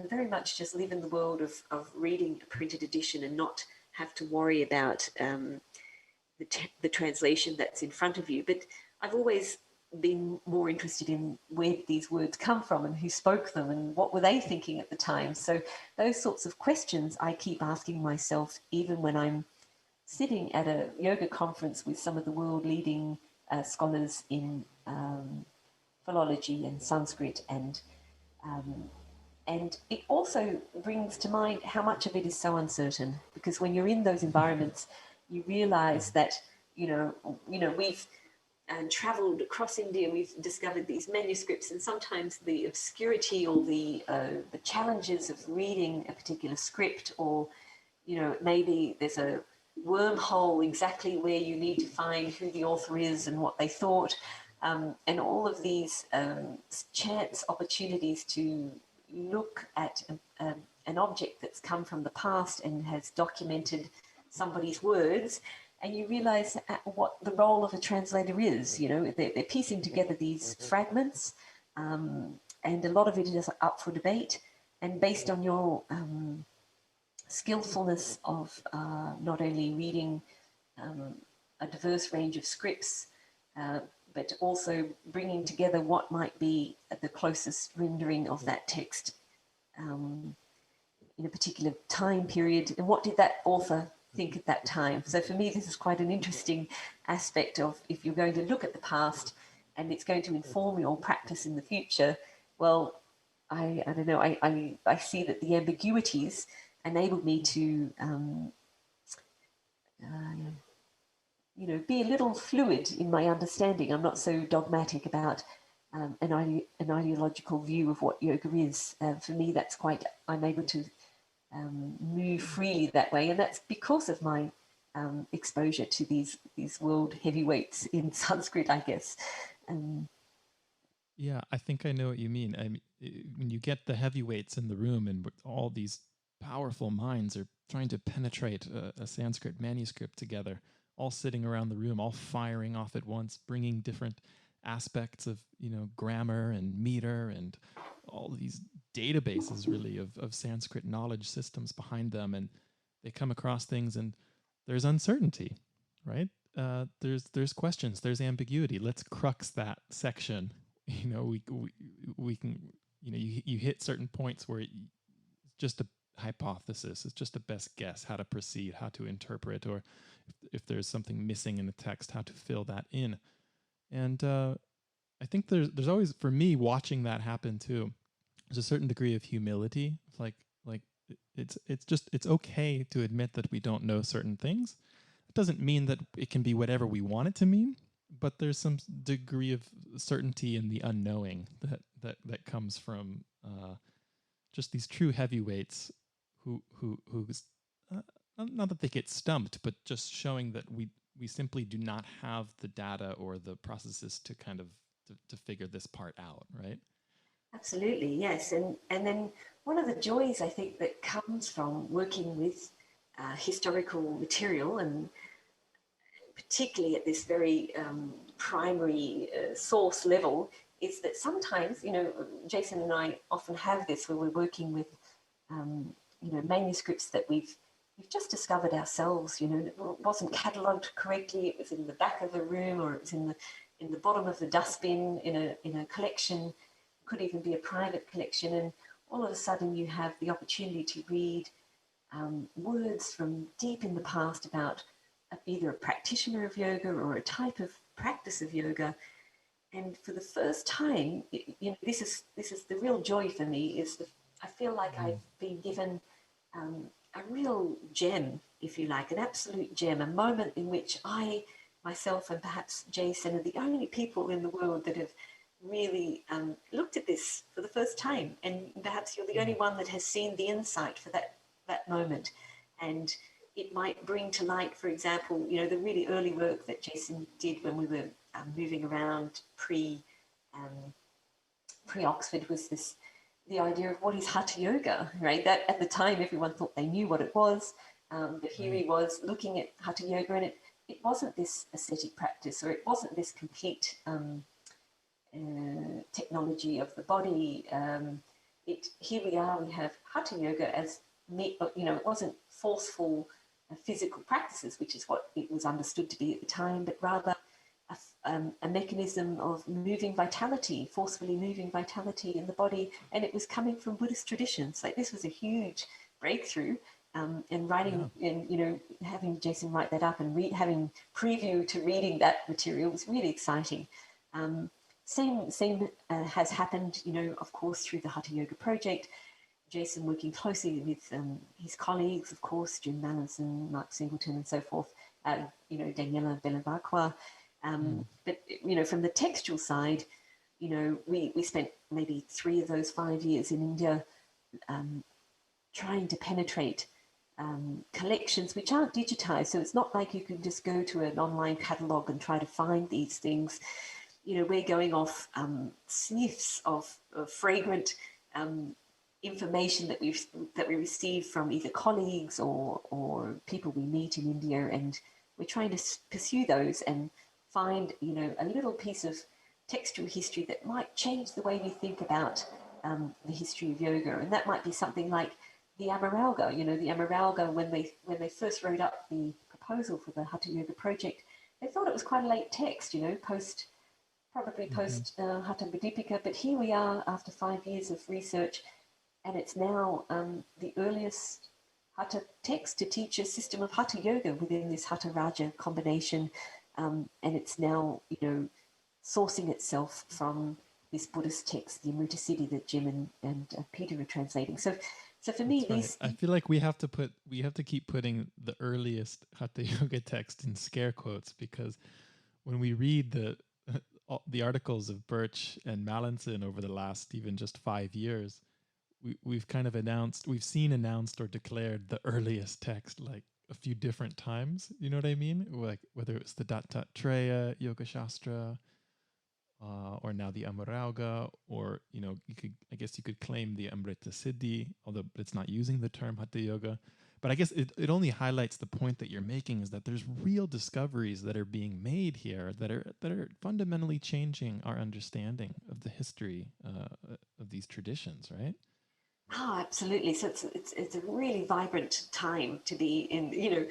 very much just live in the world of reading a printed edition and not have to worry about the translation that's in front of you. But I've always been more interested in where these words come from and who spoke them and what were they thinking at the time. So those sorts of questions I keep asking myself, even when I'm sitting at a yoga conference with some of the world leading scholars in philology and Sanskrit, and it also brings to mind how much of it is so uncertain, because when you're in those environments, you realize that we've traveled across India, we've discovered these manuscripts, and sometimes the obscurity or the challenges of reading a particular script, or maybe there's a wormhole exactly where you need to find who the author is and what they thought, and all of these chance opportunities to look at an object that's come from the past and has documented somebody's words, and you realize what the role of a translator is. They're piecing together these fragments, and a lot of it is up for debate, and based on your skillfulness of not only reading a diverse range of scripts, but also bringing together what might be the closest rendering of that text in a particular time period, and what did that author think at that time. So for me, this is quite an interesting aspect of, if you're going to look at the past and it's going to inform your practice in the future, well, I don't know, I see that the ambiguities enabled me to be a little fluid in my understanding. I'm not so dogmatic about an ideological view of what yoga is. For me, I'm able to move freely that way, and that's because of my exposure to these world heavyweights in Sanskrit, I guess. Yeah, I think I know what you mean. When you get the heavyweights in the room and all these powerful minds are trying to penetrate a Sanskrit manuscript together, all sitting around the room, all firing off at once, bringing different aspects of grammar and meter and all these databases really of Sanskrit knowledge systems behind them, and they come across things and there's uncertainty, right? There's questions, there's ambiguity. Let's crux that section. We can you hit certain points where it's just a hypothesis, it's just a best guess how to proceed, how to interpret, or if there's something missing in the text, how to fill that in. And I think there's always, for me, watching that happen too, there's a certain degree of humility. Like it's okay to admit that we don't know certain things. It doesn't mean that it can be whatever we want it to mean, but there's some degree of certainty in the unknowing that comes from just these true heavyweights who's not that they get stumped, but just showing that we simply do not have the data or the processes to kind of to figure this part out, right? Absolutely, yes. And then one of the joys, I think, that comes from working with historical material, and particularly at this very primary source level, is that sometimes, Jason and I often have this where we're working with, manuscripts that we've just discovered ourselves. It wasn't catalogued correctly. It was in the back of the room, or it was in the bottom of the dustbin in a collection. Could even be a private collection, and all of a sudden you have the opportunity to read words from deep in the past about either a practitioner of yoga or a type of practice of yoga. And for the first time, this is the real joy for me, is I feel like I've been given a real gem, if you like, an absolute gem, a moment in which I myself and perhaps Jason are the only people in the world that have really looked at this for the first time, and perhaps you're the only one that has seen the insight for that moment. And it might bring to light, for example, the really early work that Jason did when we were moving around pre-Oxford, was this the idea of what is Hatha Yoga, right? That at the time everyone thought they knew what it was, but here he was looking at Hatha Yoga, and it wasn't this ascetic practice, or it wasn't this complete technology of the body. Here we are. We have Hatha Yoga as it wasn't forceful physical practices, which is what it was understood to be at the time, but rather a mechanism of moving vitality, forcefully moving vitality in the body, and it was coming from Buddhist traditions. Like this was a huge breakthrough, and writing and having Jason write that up and having preview to reading that material was really exciting. Same has happened, of course, through the Hatha Yoga Project. Jason working closely with his colleagues, of course, Jim Mallinson, Mark Singleton, and so forth. Daniela Belavacqua. But from the textual side, we spent maybe 3 of those 5 years in India trying to penetrate collections which aren't digitized. So it's not like you can just go to an online catalog and try to find these things. We're going off sniffs of fragrant information that we receive from either colleagues or people we meet in India, and we're trying to pursue those and find a little piece of textual history that might change the way we think about the history of yoga. And that might be something like the Amaralga. The Amaralga, when they first wrote up the proposal for the Hatha Yoga Project, they thought it was quite a late text, post Hatha Bodhipika. But here we are after 5 years of research, and it's now the earliest Hatha text to teach a system of Hatha Yoga within this Hatha Rāja combination. And it's now, sourcing itself from this Buddhist text, the Amrita-siddhi, that Jim and Peter are translating. So for me, these... I feel like we have to keep putting the earliest Hatha Yoga text in scare quotes, because when we read the articles of Birch and Mallinson over the last even just 5 years, we've seen announced or declared the earliest text like a few different times. You know what I mean? Like whether it's the Dattatreya Yoga Shastra, or now the Amaralga, or I guess you could claim the Amrita-siddhi, although it's not using the term Hatha Yoga. But I guess it only highlights the point that you're making, is that there's real discoveries that are being made here that are fundamentally changing our understanding of the history of these traditions, right? Oh, absolutely. So it's a really vibrant time to be in,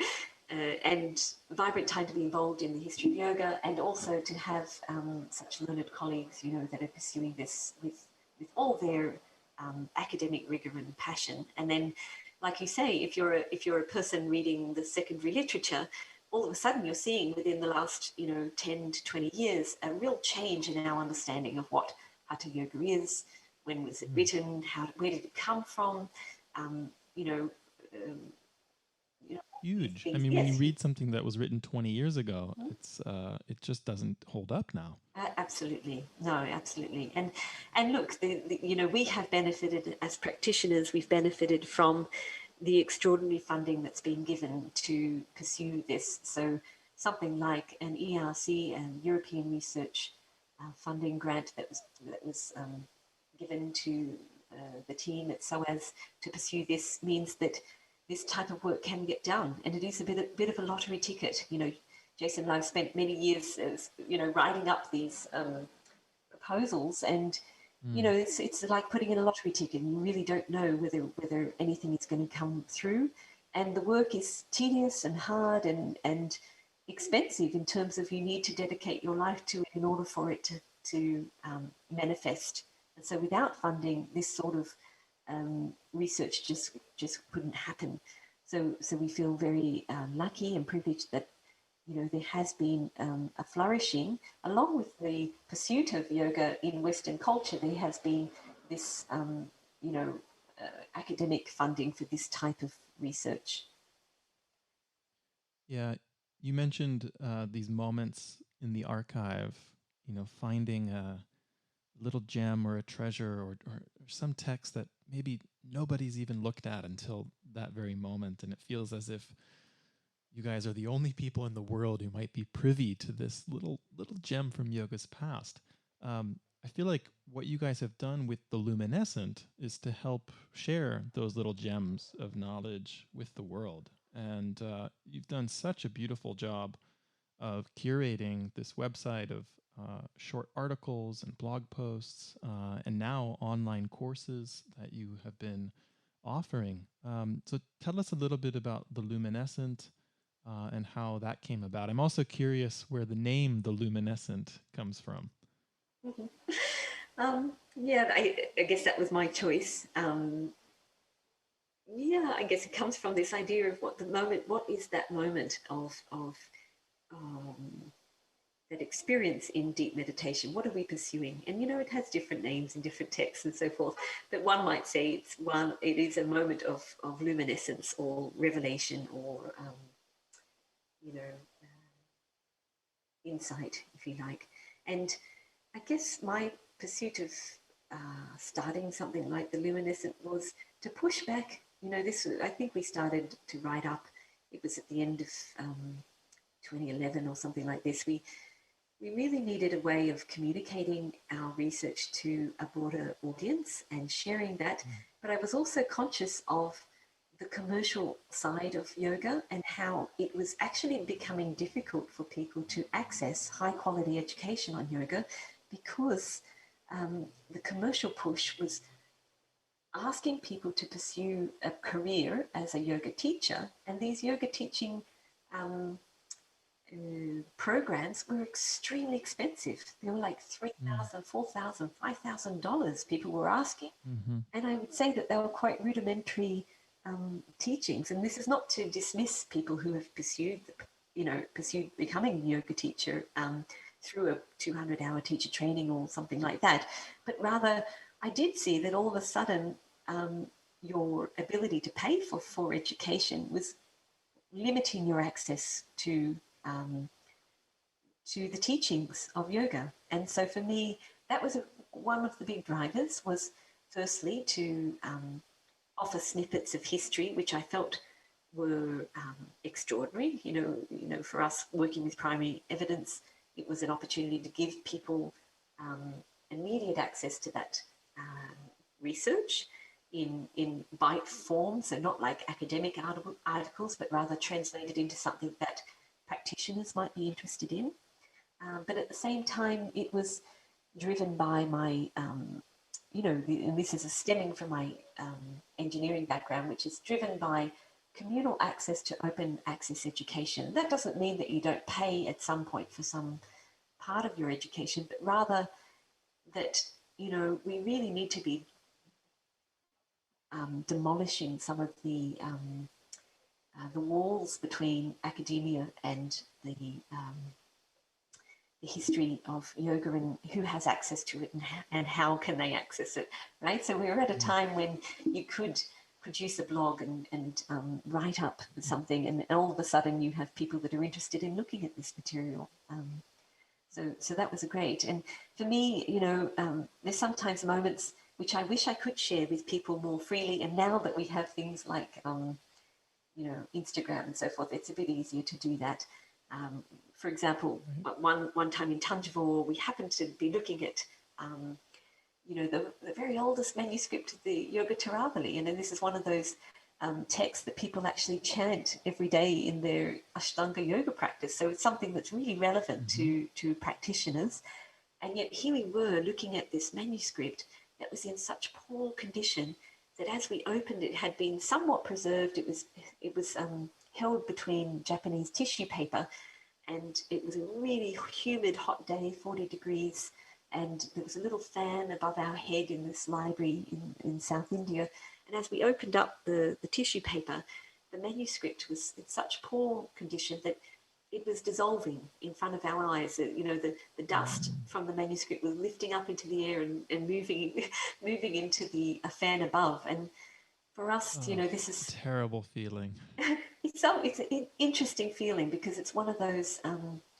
and vibrant time to be involved in the history of yoga, and also to have such learned colleagues, that are pursuing this with all their academic rigor and passion. And then, like you say, if you're a person reading the secondary literature, all of a sudden you're seeing within the last 10 to 20 years a real change in our understanding of what Hatha Yoga is. When was it written? Where did it come from? Huge. I mean, when you read something that was written 20 years ago, it just doesn't hold up now. Absolutely, no, absolutely. And look, we have benefited as practitioners. We've benefited from the extraordinary funding that's been given to pursue this. So something like an ERC and European Research funding grant that was given to the team at SOAS to pursue this means that this type of work can get done, and it is a bit of a lottery ticket. Jason and I have spent many years, writing up these proposals, and it's like putting in a lottery ticket. You really don't know whether anything is going to come through, and the work is tedious and hard and expensive in terms of you need to dedicate your life to it in order for it to manifest. And so without funding, this sort of research just couldn't happen. So we feel very lucky and privileged that there has been a flourishing, along with the pursuit of yoga in Western culture. There has been this academic funding for this type of research. Yeah, you mentioned these moments in the archive, finding a little gem or a treasure or some text that maybe nobody's even looked at until that very moment. And it feels as if you guys are the only people in the world who might be privy to this little gem from yoga's past. I I feel like what you guys have done with the Luminescent is to help share those little gems of knowledge with the world. And you've done such a beautiful job of curating this website of short articles and blog posts, and now online courses that you have been offering. So tell us a little bit about the Luminescent and how that came about. I'm also curious where the name the Luminescent comes from. Mhm. Yeah, I guess that was my choice. Yeah, I guess it comes from this idea of what is that moment of that experience in deep meditation? What are we pursuing? And it has different names in different texts and so forth. But one might say it is a moment of luminescence or revelation or you know insight, if you like. And I guess my pursuit of starting something like the Luminescent was to push back. I think we started to write up. It was at the end of 2011 or something like this. We really needed a way of communicating our research to a broader audience and sharing that. But I was also conscious of the commercial side of yoga and how it was actually becoming difficult for people to access high quality education on yoga because the commercial push was asking people to pursue a career as a yoga teacher. And these yoga teaching programs were extremely expensive. They were like $3,000, $4,000, $5,000 people were asking. Mm-hmm. And I would say that they were quite rudimentary teachings. And this is not to dismiss people who have pursued becoming a yoga teacher through a 200-hour teacher training or something like that. But rather, I did see that all of a sudden your ability to pay for education was limiting your access to the teachings of yoga. And so for me, that was one of the big drivers, was firstly to offer snippets of history, which I felt were extraordinary. For us working with primary evidence, it was an opportunity to give people immediate access to that research in bite form, so not like academic articles, but rather translated into something that practitioners might be interested in. But at the same time, it was driven by my, and this is stemming from my engineering background, which is driven by communal access to open access education. That doesn't mean that you don't pay at some point for some part of your education, but rather that, we really need to be demolishing some of the walls between academia and the history of yoga and who has access to it and how can they access it, right? So we were at a time when you could produce a blog and write up something, and all of a sudden you have people that are interested in looking at this material. So that was great. And for me, there's sometimes moments which I wish I could share with people more freely. And now that we have things like, Instagram and so forth, it's a bit easier to do that. For example, one time in Tanjavur, we happened to be looking at, the very oldest manuscript of the Yoga Taravali. And this is one of those texts that people actually chant every day in their Ashtanga yoga practice. So it's something that's really relevant to practitioners. And yet here we were looking at this manuscript that was in such poor condition that as we opened it had been somewhat preserved. It was held between Japanese tissue paper, and it was a really humid, hot day, 40 degrees, and there was a little fan above our head in this library in South India. And as we opened up the tissue paper, the manuscript was in such poor condition that it was dissolving in front of our eyes. The dust from the manuscript was lifting up into the air and moving into the fan above. And for us, this is a terrible feeling. It's an interesting feeling because it's one of those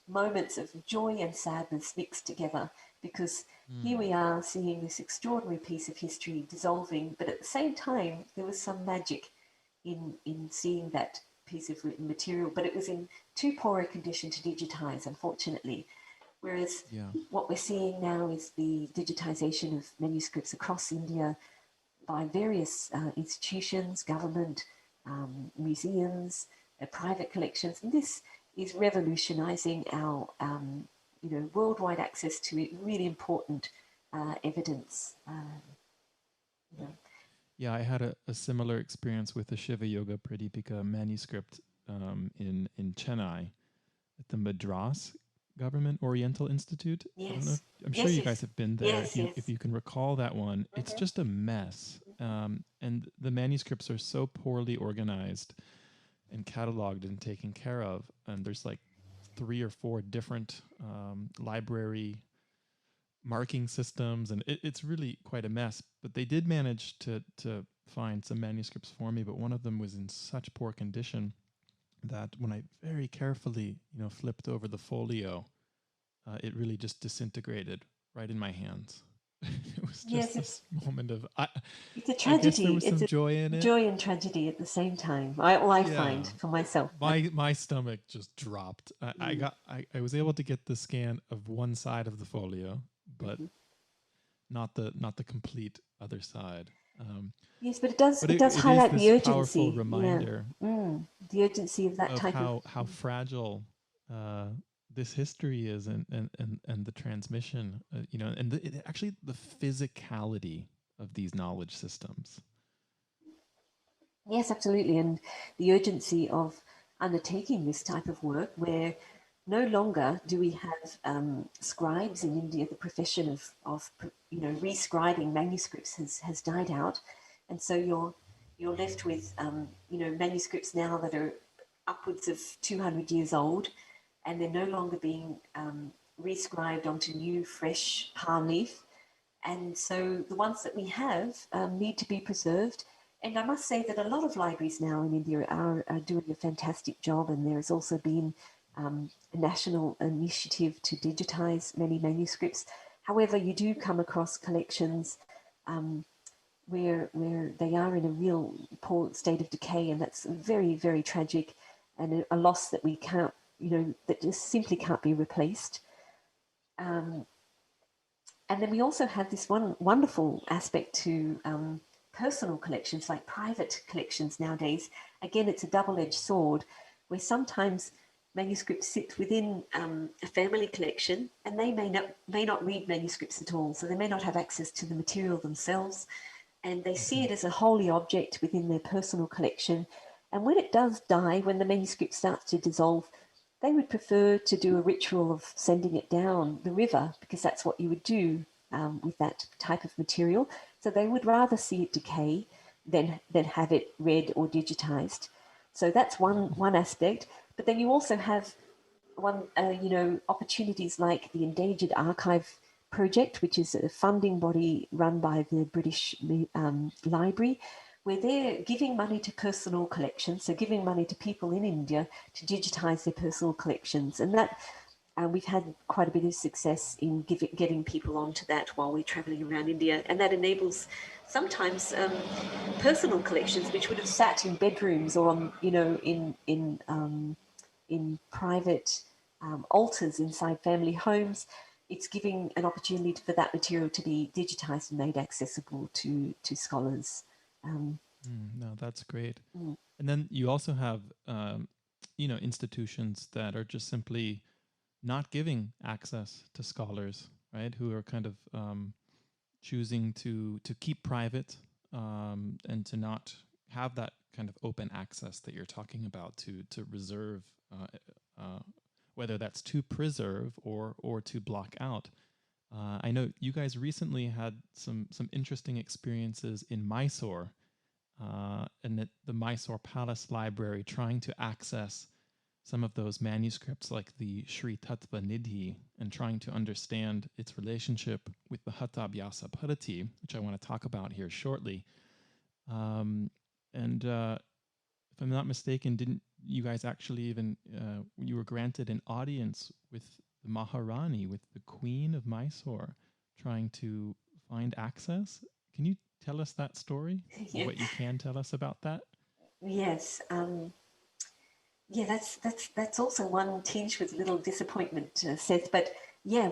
moments of joy and sadness mixed together. Because here we are seeing this extraordinary piece of history dissolving, but at the same time, there was some magic in seeing that piece of written material. But it was in too poor a condition to digitize, unfortunately. Whereas Yeah. what we're seeing now is the digitization of manuscripts across India by various institutions, government, museums, private collections. And this is revolutionizing our worldwide access to really important evidence. You know. Yeah, I had a similar experience with the Shiva Yoga Pradipika manuscript in Chennai at the Madras Government Oriental Institute. I don't know. Yes, I'm sure yes, you yes, guys have been there. yes, If yes. you can recall that one, it's Mm-hmm. just a mess, and the manuscripts are so poorly organized and cataloged and taken care of. And there's like 3 or 4 different library marking systems, and it's really quite a mess. But they did manage to find some manuscripts for me, but one of them was in such poor condition that when I very carefully, flipped over the folio, it really just disintegrated right in my hands. It was just Yes, this moment of it's a I guess there tragedy. was It's some a joy in it. joy and tragedy at the same time. I find Yeah, for myself. my stomach just dropped. Mm, I was able to get the scan of one side of the folio, but mhm. not the complete other side. Yes, but But it does it is highlight the this powerful urgency. Yeah, reminder the urgency of that of type of. how fragile uh, this history is, and the transmission, and actually the physicality of these knowledge systems. Yes, absolutely, and the urgency of undertaking this type of work, where no longer do we have scribes in India. The profession of rescribing manuscripts has died out, and so you're left with manuscripts now that are upwards of 200 years old, and they're no longer being rescribed onto new, fresh palm leaf. And so the ones that we have need to be preserved. And I must say that a lot of libraries now in India are doing a fantastic job. And there has also been a national initiative to digitize many manuscripts. However, you do come across collections where they are in a real poor state of decay, and that's very, very tragic, and a loss that we can't, that just simply can't be replaced. Um, and then we also have this one wonderful aspect to personal collections, like private collections nowadays. Again, it's a double-edged sword, where sometimes manuscripts sit within a family collection, and they may not read manuscripts at all, so they may not have access to the material themselves, and they see Mhm. it as a holy object within their personal collection. And when it does die, when the manuscript starts to dissolve, they would prefer to do a ritual of sending it down the river, because that's what you would do with that type of material. So they would rather see it decay than have it read or digitized. So that's one aspect. But then you also have opportunities like the Endangered Archive Project, which is a funding body run by the British Library, where they're giving money to personal collections, so giving money to people in India to digitize their personal collections. And that we've had quite a bit of success in getting people onto that while we're traveling around India. And that enables sometimes personal collections which would have sat in bedrooms or on, in private altars inside family homes. It's giving an opportunity for that material to be digitized and made accessible to scholars. Um, No, that's great. mm, And then you also have, institutions that are just simply not giving access to scholars, right? Who are kind of choosing to keep private, and to not have that kind of open access that you're talking about, to reserve, uh, whether that's to preserve or to block out. I know you guys recently had some interesting experiences in Mysore, and at the Mysore Palace Library, trying to access some of those manuscripts like the Sri Tattva Nidhi, and trying to understand its relationship with the Hatha Parati, which I want to talk about here shortly. And if I'm not mistaken, didn't you guys actually even, you were granted an audience with the Maharani, with the Queen of Mysore, trying to find access? Can you tell us that story, or yeah. what you can tell us about that? Yes. Yeah, that's also one tinged with a little disappointment, Seth. But yeah,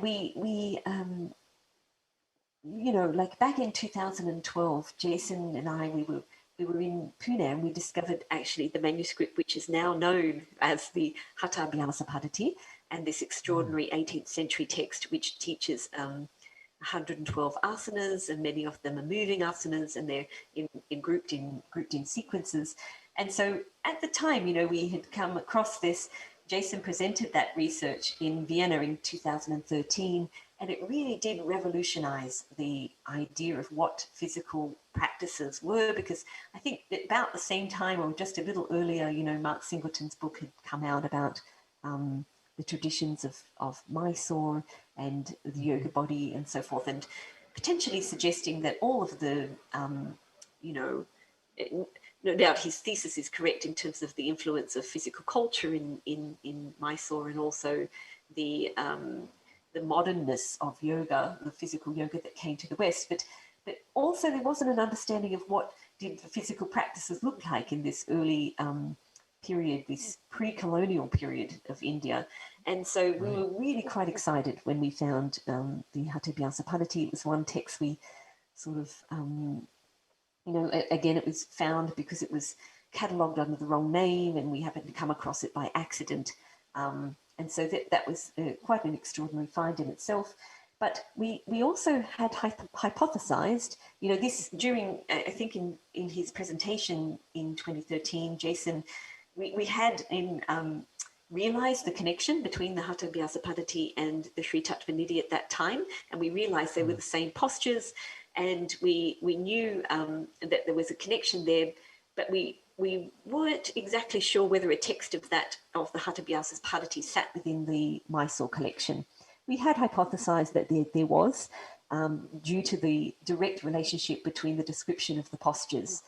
you know, like back in 2012, Jason and I, we were in Pune and we discovered actually the manuscript which is now known as the Haṭhayoga, and this extraordinary 18th century text which teaches 112 asanas, and many of them are moving asanas, and they're grouped in sequences. And so at the time, you know, we had come across this. Jason presented that research in Vienna in 2013, and it really did revolutionize the idea of what physical practices were, because I think that about the same time or just a little earlier, you know, Mark Singleton's book had come out about the traditions of Mysore and the yoga body and so forth, and potentially suggesting that all of the, you know, no doubt his thesis is correct in terms of the influence of physical culture in Mysore, and also the modernness of yoga, the physical yoga that came to the West. But also there wasn't an understanding of what did the physical practices look like in this early period, this pre-colonial period of India. And so we were really quite excited when we found the Haṭhayoga. It was one text we sort of, you know, again, it was found because it was catalogued under the wrong name, and we happened to come across it by accident. And so that was quite an extraordinary find in itself. But we also had hypothesized, you know, this during, I think in his presentation in 2013, Jason, we had realized the connection between the Haṭhayoga and the Sri Tattva Nidhi at that time, and we realized they were the same postures, and we knew that there was a connection there, but we weren't exactly sure whether a text of the Haṭhayoga sat within the Mysore collection. We had hypothesized that there was, due to the direct relationship between the description of the postures,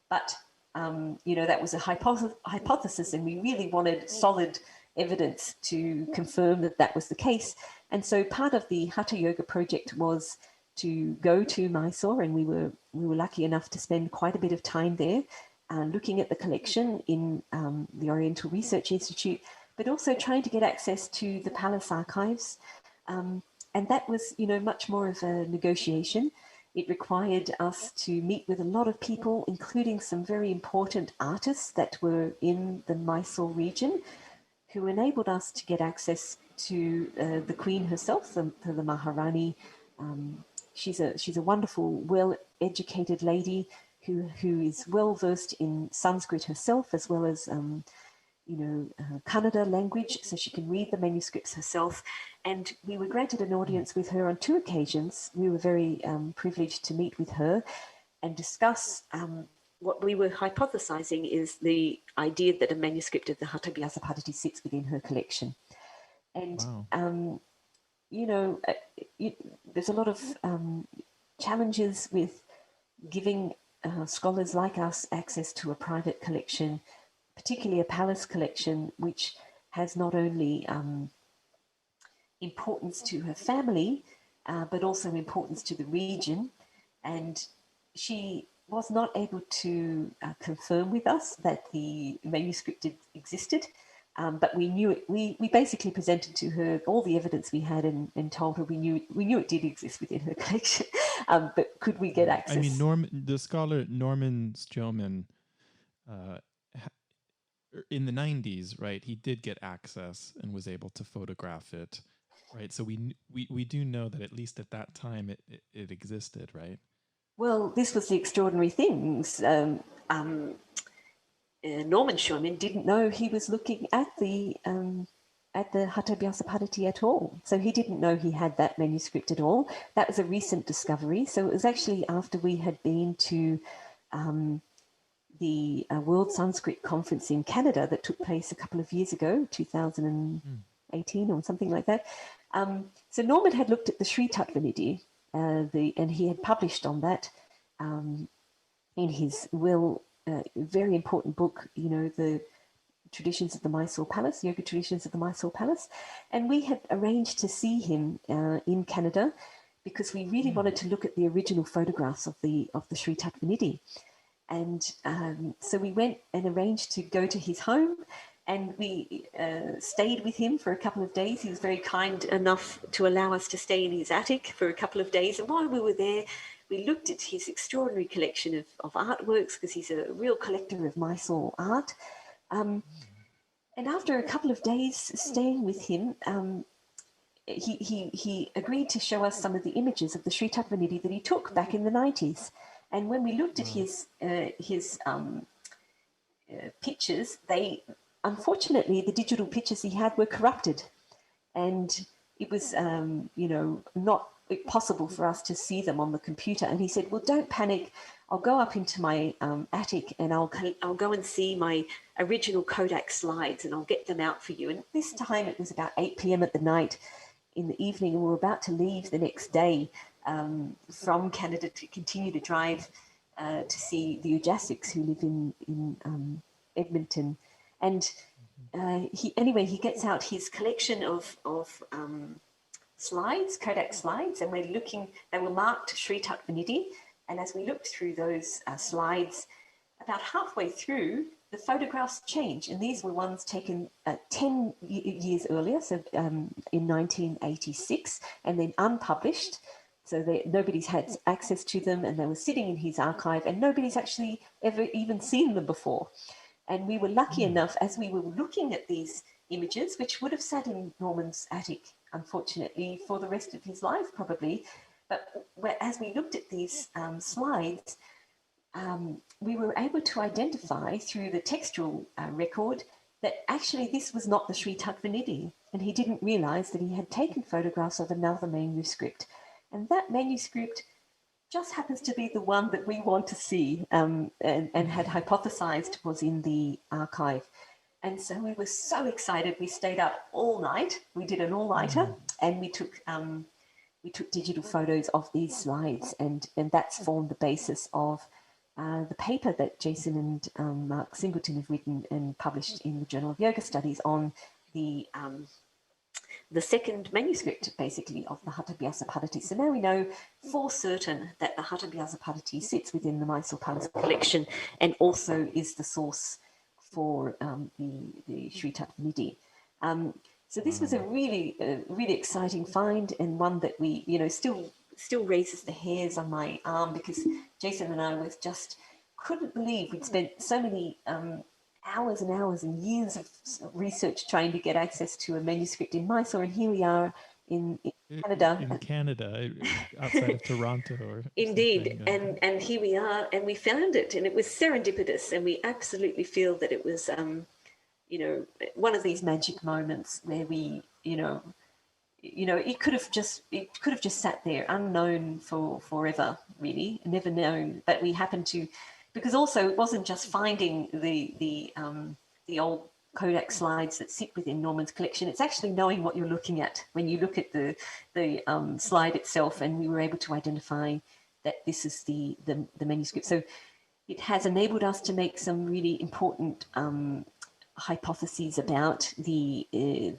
but you know, that was a hypothesis, and we really wanted solid evidence to confirm that that was the case. And so part of the Hatha Yoga project was to go to Mysore, and we were lucky enough to spend quite a bit of time there, looking at the collection in the Oriental Research Institute, but also trying to get access to the palace archives. And that was, you know, much more of a negotiation. It required us to meet with a lot of people, including some very important artists that were in the Mysore region, who enabled us to get access to the Queen herself, the Maharani. She's a wonderful, well-educated lady who is well-versed in Sanskrit herself, as well as you know, Kannada language, so she can read the manuscripts herself. And we were granted an audience with her on 2 occasions. We were very privileged to meet with her and discuss what we were hypothesizing is the idea that a manuscript of the Haṭhayoga sits within her collection. And, wow. You know, there's a lot of challenges with giving scholars like us access to a private collection, particularly a palace collection, which has not only importance to her family, but also importance to the region. And she was not able to confirm with us that the manuscript existed, but we knew it. We basically presented to her all the evidence we had, and told her we knew it did exist within her collection, but could we get access? I mean, the scholar Norman Stillman, in the 90s, right, he did get access and was able to photograph it, right? So we do know that at least at that time it existed, right? Well, this was the extraordinary things. Norman Sherman didn't know he was looking at the Haṭhayoga at all. So he didn't know he had that manuscript at all. That was a recent discovery. So it was actually after we had been to the World Sanskrit Conference in Canada that took place a couple of years ago, 2018 or something like that. So Norman had looked at the Sri Tattva Nidhi, and he had published on that in his very important book, you know, the traditions of the Mysore Palace, yoga traditions of the Mysore Palace. And we had arranged to see him in Canada because we really wanted to look at the original photographs of the Sri Tattva Nidhi. And so we went and arranged to go to his home, And we stayed with him for a couple of days. He was very kind enough to allow us to stay in his attic for a couple of days. And while we were there, we looked at his extraordinary collection of artworks, because he's a real collector of Mysore art. And after a couple of days staying with him, he agreed to show us some of the images of the Sri Tattvanidhi that he took back in the 90s. And when we looked at his pictures, unfortunately, the digital pictures he had were corrupted. And it was, not possible for us to see them on the computer. And he said, well, don't panic. I'll go up into my attic and I'll go and see my original Kodak slides and I'll get them out for you. And this time it was about 8 p.m. at the night in the evening, and we were about to leave the next day from Canada to continue to drive to see the Ujasics who live in Edmonton. And he gets out his collection of slides, Kodak slides, and we're looking, they were marked Sri Tattvanidhi. And as we looked through those slides, about halfway through, the photographs changed. And these were ones taken 10 years earlier, so in 1986, and then unpublished. So nobody's had access to them, and they were sitting in his archive, and nobody's actually ever even seen them before. And we were lucky enough, as we were looking at these images, which would have sat in Norman's attic, unfortunately, for the rest of his life, probably. But as we looked at these slides, we were able to identify through the textual record that actually this was not the Sri Tattvanidhi. And he didn't realize that he had taken photographs of another manuscript. And that manuscript just happens to be the one that we want to see and had hypothesized was in the archive. And so we were so excited. We stayed up all night. We did an all-nighter, and we took digital photos of these slides, and that's formed the basis of the paper that Jason and Mark Singleton have written and published in the Journal of Yoga Studies on the second manuscript, basically, of the Haṭhayoga Paddhati. So now we know for certain that the Haṭhayoga Paddhati sits within the Mysore Palace collection and also is the source for the Sri Tattvanidhi. So this was a really exciting find, and one that we, still raises the hairs on my arm, because Jason and I couldn't believe we'd spent so many hours and hours and years of research trying to get access to a manuscript in Mysore, and here we are in Canada. In Canada, outside of Toronto. Or Indeed, and here we are, and we found it, and it was serendipitous, and we absolutely feel that it was, one of these magic moments where we, it could have just sat there unknown for forever, really, never known. But we happened to, because also it wasn't just finding the old Kodak slides that sit within Norman's collection. It's actually knowing what you're looking at when you look at the slide itself, and we were able to identify that this is the manuscript. So it has enabled us to make some really important hypotheses about the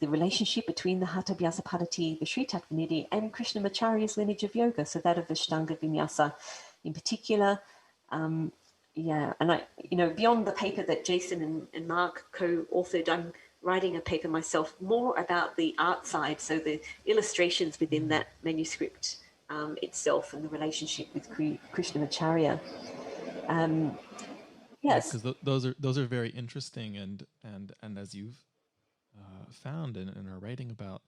relationship between the Haṭhayoga Paddhati, the Sri Tattvanidhi, and Krishnamacharya's lineage of yoga, so that of Ashtanga Vinyasa in particular. And beyond the paper that Jason and Mark co-authored, I'm writing a paper myself more about the art side, so the illustrations within that manuscript itself and the relationship with Krishnamacharya. Yes, because those are very interesting, and as you've found and are writing about,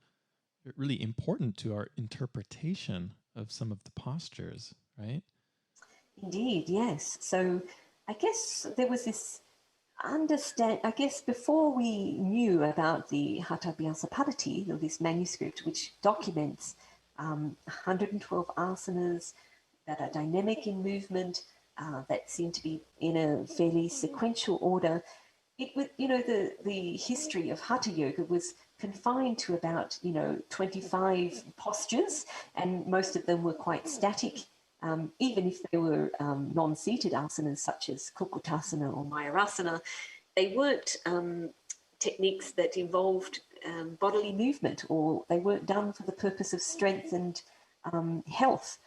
really important to our interpretation of some of the postures, right? Indeed, yes. So I guess there was this before we knew about the Haṭhayoga Paddhati, or this manuscript which documents 112 asanas that are dynamic in movement, that seem to be in a fairly sequential order. It was, the history of Hatha Yoga was confined to about, 25 postures, and most of them were quite static. Even if they were non-seated asanas such as Kukutasana or Mayurasana, they weren't techniques that involved bodily movement, or they weren't done for the purpose of strength and health.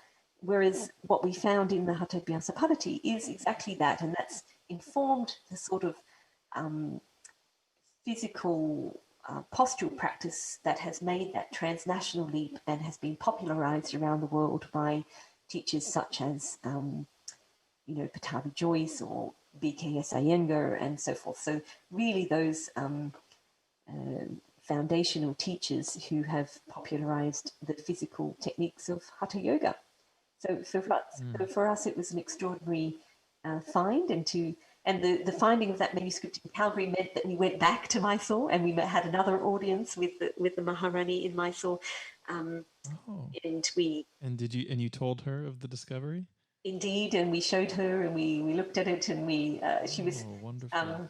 Whereas what we found in the Haṭhayoga Paddhati is exactly that, and that's informed the sort of physical postural practice that has made that transnational leap and has been popularized around the world by teachers such as, Pattabhi Joyce or BKS Iyengar and so forth. So really those foundational teachers who have popularized the physical techniques of Hatha Yoga. So for us, it was an extraordinary find, and the finding of that manuscript in Calgary meant that we went back to Mysore and we had another audience with the Maharani in Mysore, and you told her of the discovery? Indeed, and we showed her and we looked at it, and she was wonderful.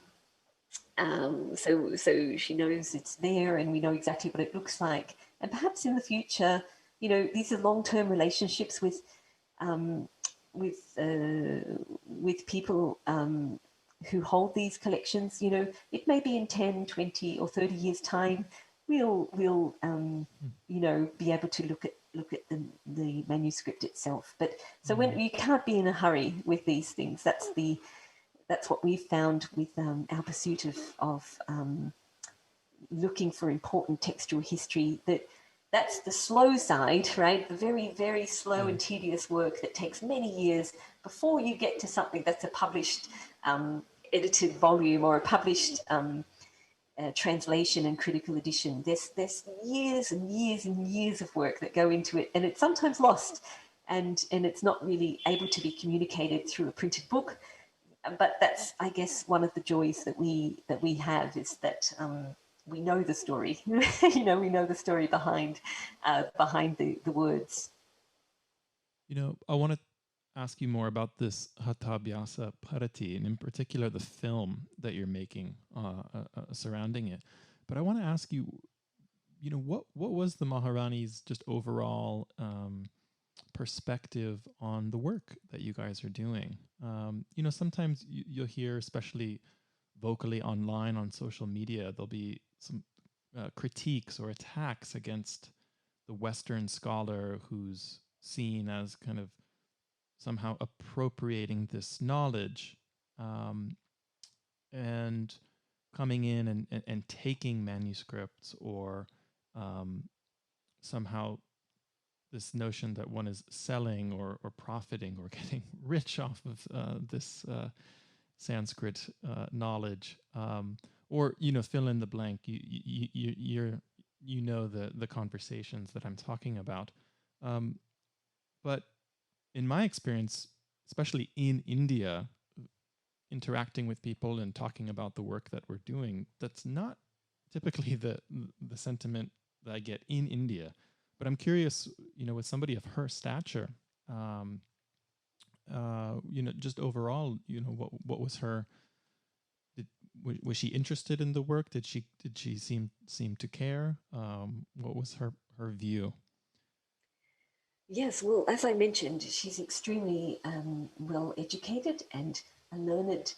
So she knows it's there, and we know exactly what it looks like. And perhaps in the future, these are long-term relationships with people who hold these collections. It may be in 10, 20 or 30 years time, we'll be able to look at the manuscript itself. But so when you can't be in a hurry with these things, that's what we've found with our pursuit of looking for important textual history. That's the slow side, right? The very, very slow and tedious work that takes many years before you get to something that's a published edited volume or a published translation and critical edition. There's years and years and years of work that go into it, and it's sometimes lost, and it's not really able to be communicated through a printed book. But that's, I guess, one of the joys that we have, is that we know the story. We know the story behind the words. I want to ask you more about this Hathabhyasa Parati, and in particular the film that you're making surrounding it. But I want to ask you, what was the Maharani's just overall perspective on the work that you guys are doing? Sometimes you'll hear, especially vocally online on social media, there'll be some critiques or attacks against the Western scholar who's seen as kind of somehow appropriating this knowledge and coming in and taking manuscripts, or somehow this notion that one is selling or profiting or getting rich off of this Sanskrit knowledge, or fill in the blank. You know the conversations that I'm talking about, but in my experience, especially in India, interacting with people and talking about the work that we're doing, that's not typically the sentiment that I get in India. But I'm curious, with somebody of her stature, just overall, what was her? Was she interested in the work? Did she seem to care? What was her view? Yes, well, as I mentioned, she's extremely well educated and a learned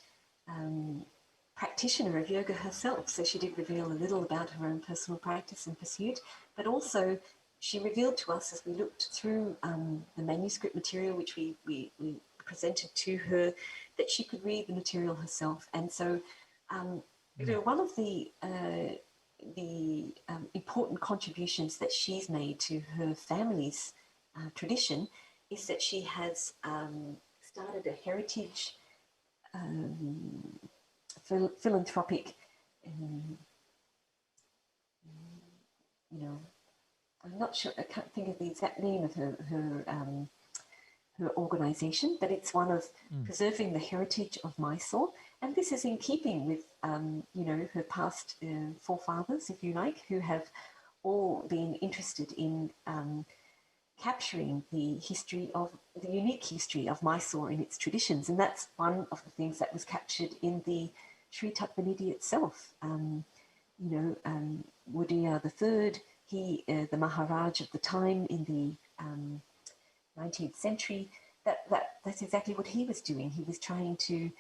practitioner of yoga herself. So she did reveal a little about her own personal practice and pursuit, but also she revealed to us, as we looked through the manuscript material, which we presented to her, that she could read the material herself. And so, one of the important contributions that she's made to her family's tradition is that she has started a heritage philanthropic, I'm not sure, I can't think of the exact name of her organization, but it's one of preserving the heritage of Mysore. And this is in keeping with, her past forefathers, if you like, who have all been interested in capturing the unique history of Mysore and its traditions. And that's one of the things that was captured in the Sri Tatvanidhi itself. Wudaya III, the Maharaj of the time in the 19th century, that's exactly what he was doing. He was trying to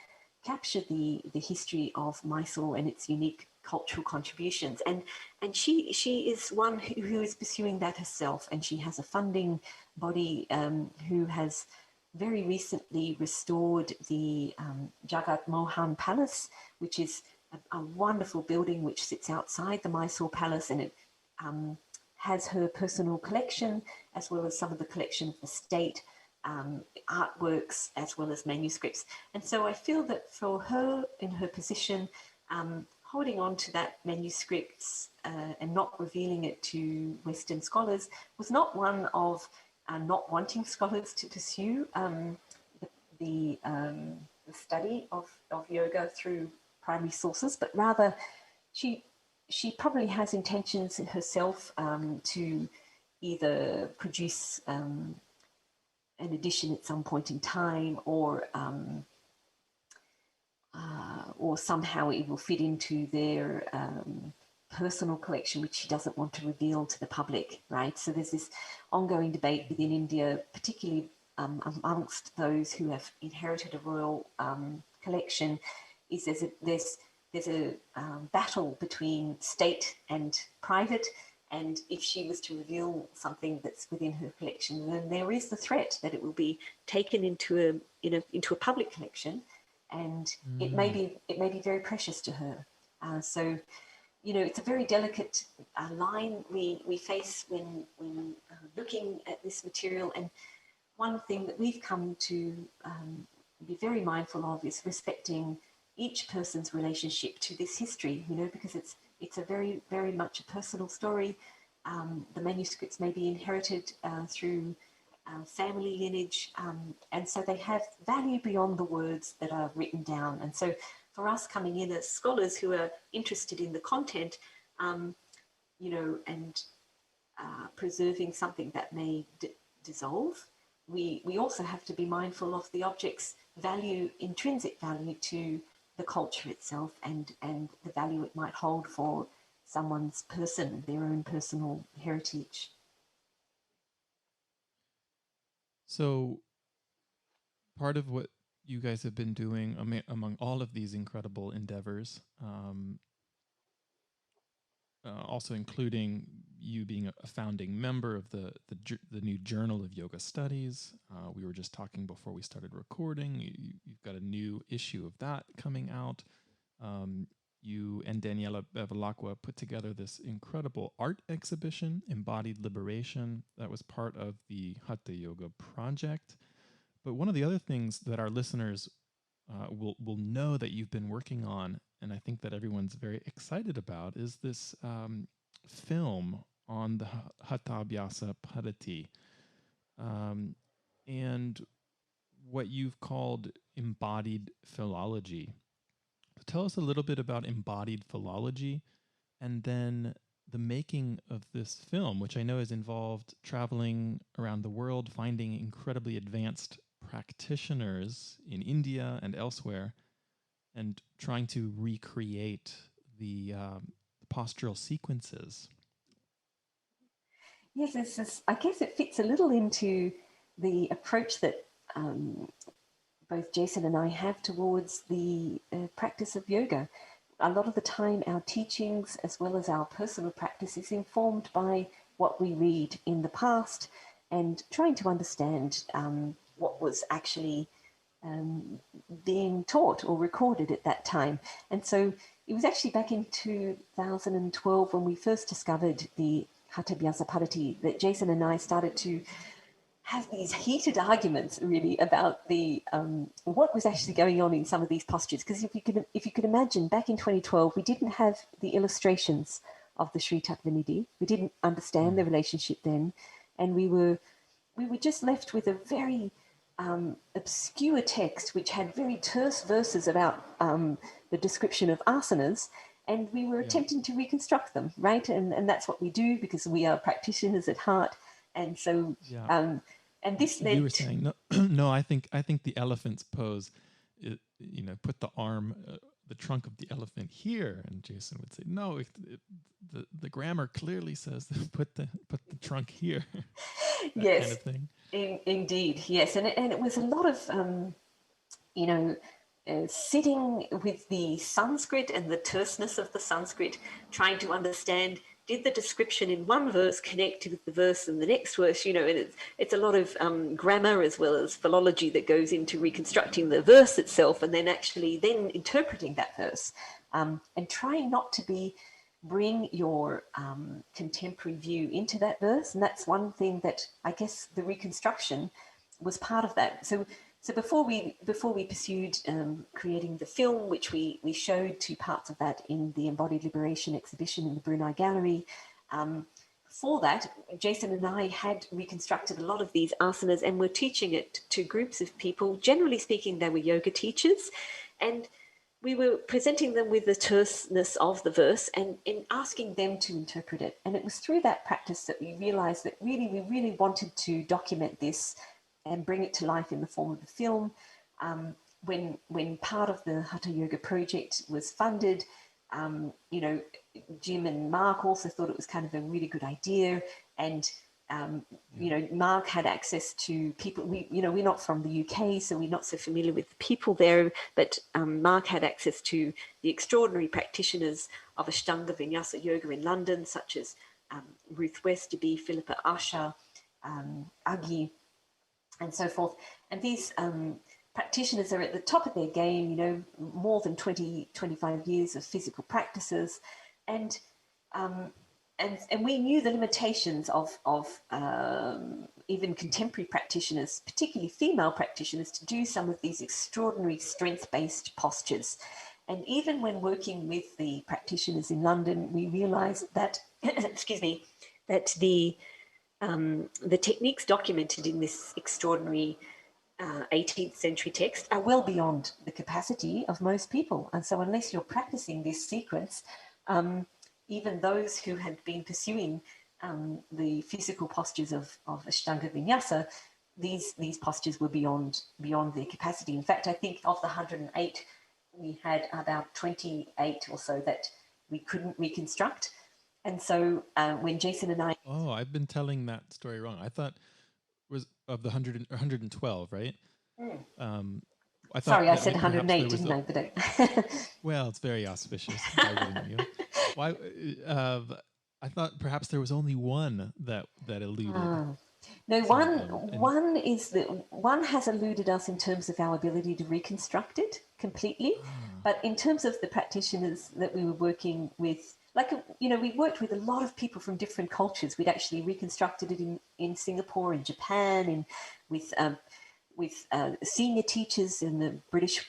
capture the history of Mysore and its unique cultural contributions, and she is one who is pursuing that herself, and she has a funding body who has very recently restored the Jagat Mohan Palace, which is a wonderful building which sits outside the Mysore Palace, and it has her personal collection as well as some of the collection of the state, artworks as well as manuscripts. And so I feel that for her in her position, holding on to that manuscripts and not revealing it to Western scholars was not one of not wanting scholars to pursue the study of yoga through primary sources, but rather she probably has intentions herself to either produce an edition at some point in time, or somehow it will fit into their personal collection, which she doesn't want to reveal to the public, right? So there's this ongoing debate within India, particularly amongst those who have inherited a royal collection, is there's a battle between state and private. And if she was to reveal something that's within her collection, then there is the threat that it will be taken into a public collection, and it may be very precious to her. So, it's a very delicate line we face when looking at this material. And one thing that we've come to be very mindful of is respecting each person's relationship to this history, because it's a very, very much a personal story. The manuscripts may be inherited through family lineage, and so they have value beyond the words that are written down. And so for us coming in as scholars who are interested in the content, and preserving something that may dissolve, we also have to be mindful of the object's value, intrinsic value to the culture itself, and the value it might hold for someone's person, their own personal heritage. So part of what you guys have been doing among all of these incredible endeavors, also including you being a founding member of the new Journal of Yoga Studies. We were just talking before we started recording. You've got a new issue of that coming out. You and Daniela Bevilacqua put together this incredible art exhibition, Embodied Liberation, that was part of the Hatha Yoga Project. But one of the other things that our listeners will know that you've been working on, and I think that everyone's very excited about, is this film on the Hatha Paddhati, and what you've called embodied philology. Tell us a little bit about embodied philology, and then the making of this film, which I know has involved traveling around the world, finding incredibly advanced practitioners in India and elsewhere, and trying to recreate the postural sequences. Yes, I guess it fits a little into the approach that both Jason and I have towards the practice of yoga. A lot of the time, our teachings as well as our personal practice is informed by what we read in the past, and trying to understand what was actually being taught or recorded at that time. And so it was actually back in 2012 when we first discovered the Haṭhayoga Paddhati that Jason and I started to have these heated arguments really about the what was actually going on in some of these postures. Because if you could imagine, back in 2012 we didn't have the illustrations of the Sri Tattvanidhi. We didn't understand the relationship then, and we were just left with a very obscure text which had very terse verses about the description of asanas, and we were attempting to reconstruct them, right? And that's what we do, because we are practitioners at heart. And so and this led, you were saying no, no. I think the elephant's pose, put the arm, the trunk of the elephant here, and Jason would say, no, the grammar clearly says put the trunk here. Yes, kind of thing. Indeed, yes, and it was a lot of sitting with the Sanskrit and the terseness of the Sanskrit, trying to understand, did the description in one verse connect with the verse in the next verse? And it's a lot of grammar as well as philology that goes into reconstructing the verse itself, and then actually interpreting that verse. and trying not to bring your contemporary view into that verse. And that's one thing that I guess the reconstruction was part of that. So before we pursued creating the film, which we showed 2 parts of that in the Embodied Liberation exhibition in the Brunei Gallery, before that, Jason and I had reconstructed a lot of these asanas and were teaching it to groups of people. Generally speaking, they were yoga teachers, and we were presenting them with the terseness of the verse and asking them to interpret it. And it was through that practice that we realized that we really wanted to document this and bring it to life in the form of the film. When part of the Hatha Yoga project was funded, Jim and Mark also thought it was kind of a really good idea. And, Mark had access to people. We're not from the UK, so we're not so familiar with the people there. But Mark had access to the extraordinary practitioners of Ashtanga Vinyasa Yoga in London, such as Ruth Westerby, Philippa Usher, Agi, and so forth. And these practitioners are at the top of their game, more than 25 years of physical practices. And we knew the limitations of even contemporary practitioners, particularly female practitioners, to do some of these extraordinary strength-based postures. And even when working with the practitioners in London, we realized that, excuse me, that the techniques documented in this extraordinary 18th century text are well beyond the capacity of most people. And so unless you're practicing this sequence, even those who had been pursuing the physical postures of Ashtanga Vinyasa, these postures were beyond their capacity. In fact, I think of the 108, we had about 28 or so that we couldn't reconstruct. And so when Jason and I... Oh, I've been telling that story wrong. I thought it was of the 112, right? I thought Sorry, I said 108, didn't I? But well, it's very auspicious. Why wouldn't you? Why? I thought perhaps there was only one that eluded. No, one has eluded us in terms of our ability to reconstruct it completely. But in terms of the practitioners that we were working with, we worked with a lot of people from different cultures. We'd actually reconstructed it in Singapore, in Japan, and with senior teachers in the British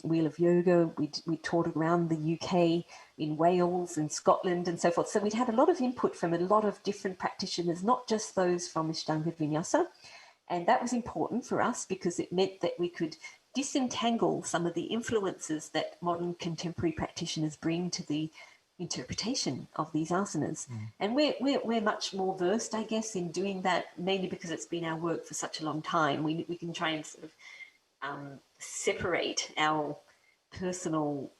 Wheel of Yoga. We taught around the UK, in Wales and Scotland and so forth. So we'd had a lot of input from a lot of different practitioners, not just those from Ashtanga Vinyasa. And that was important for us because it meant that we could disentangle some of the influences that modern contemporary practitioners bring to the interpretation of these asanas. And we're much more versed, I guess, in doing that, mainly because it's been our work for such a long time. We can try and sort of separate our personal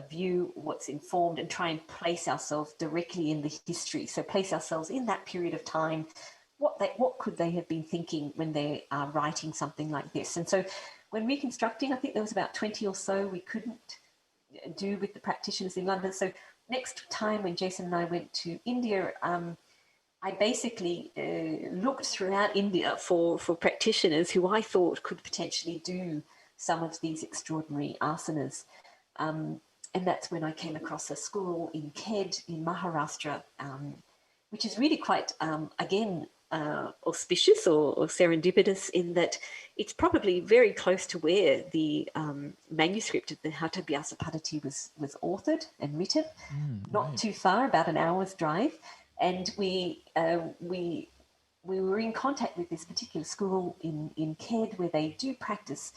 view, what's informed, and try and place ourselves directly in the history. So place ourselves in that period of time. What could they have been thinking when they are writing something like this? And so when reconstructing, I think there was about 20 or so we couldn't do with the practitioners in London. So next time when Jason and I went to India, I basically looked throughout India for practitioners who I thought could potentially do some of these extraordinary asanas. And that's when I came across a school in Khed in Maharashtra, which is really quite, again, auspicious or serendipitous in that it's probably very close to where the manuscript of the Haṭhayoga Paddhati was authored and written, not too far, about an hour's drive. And we were in contact with this particular school in Khed where they do practice,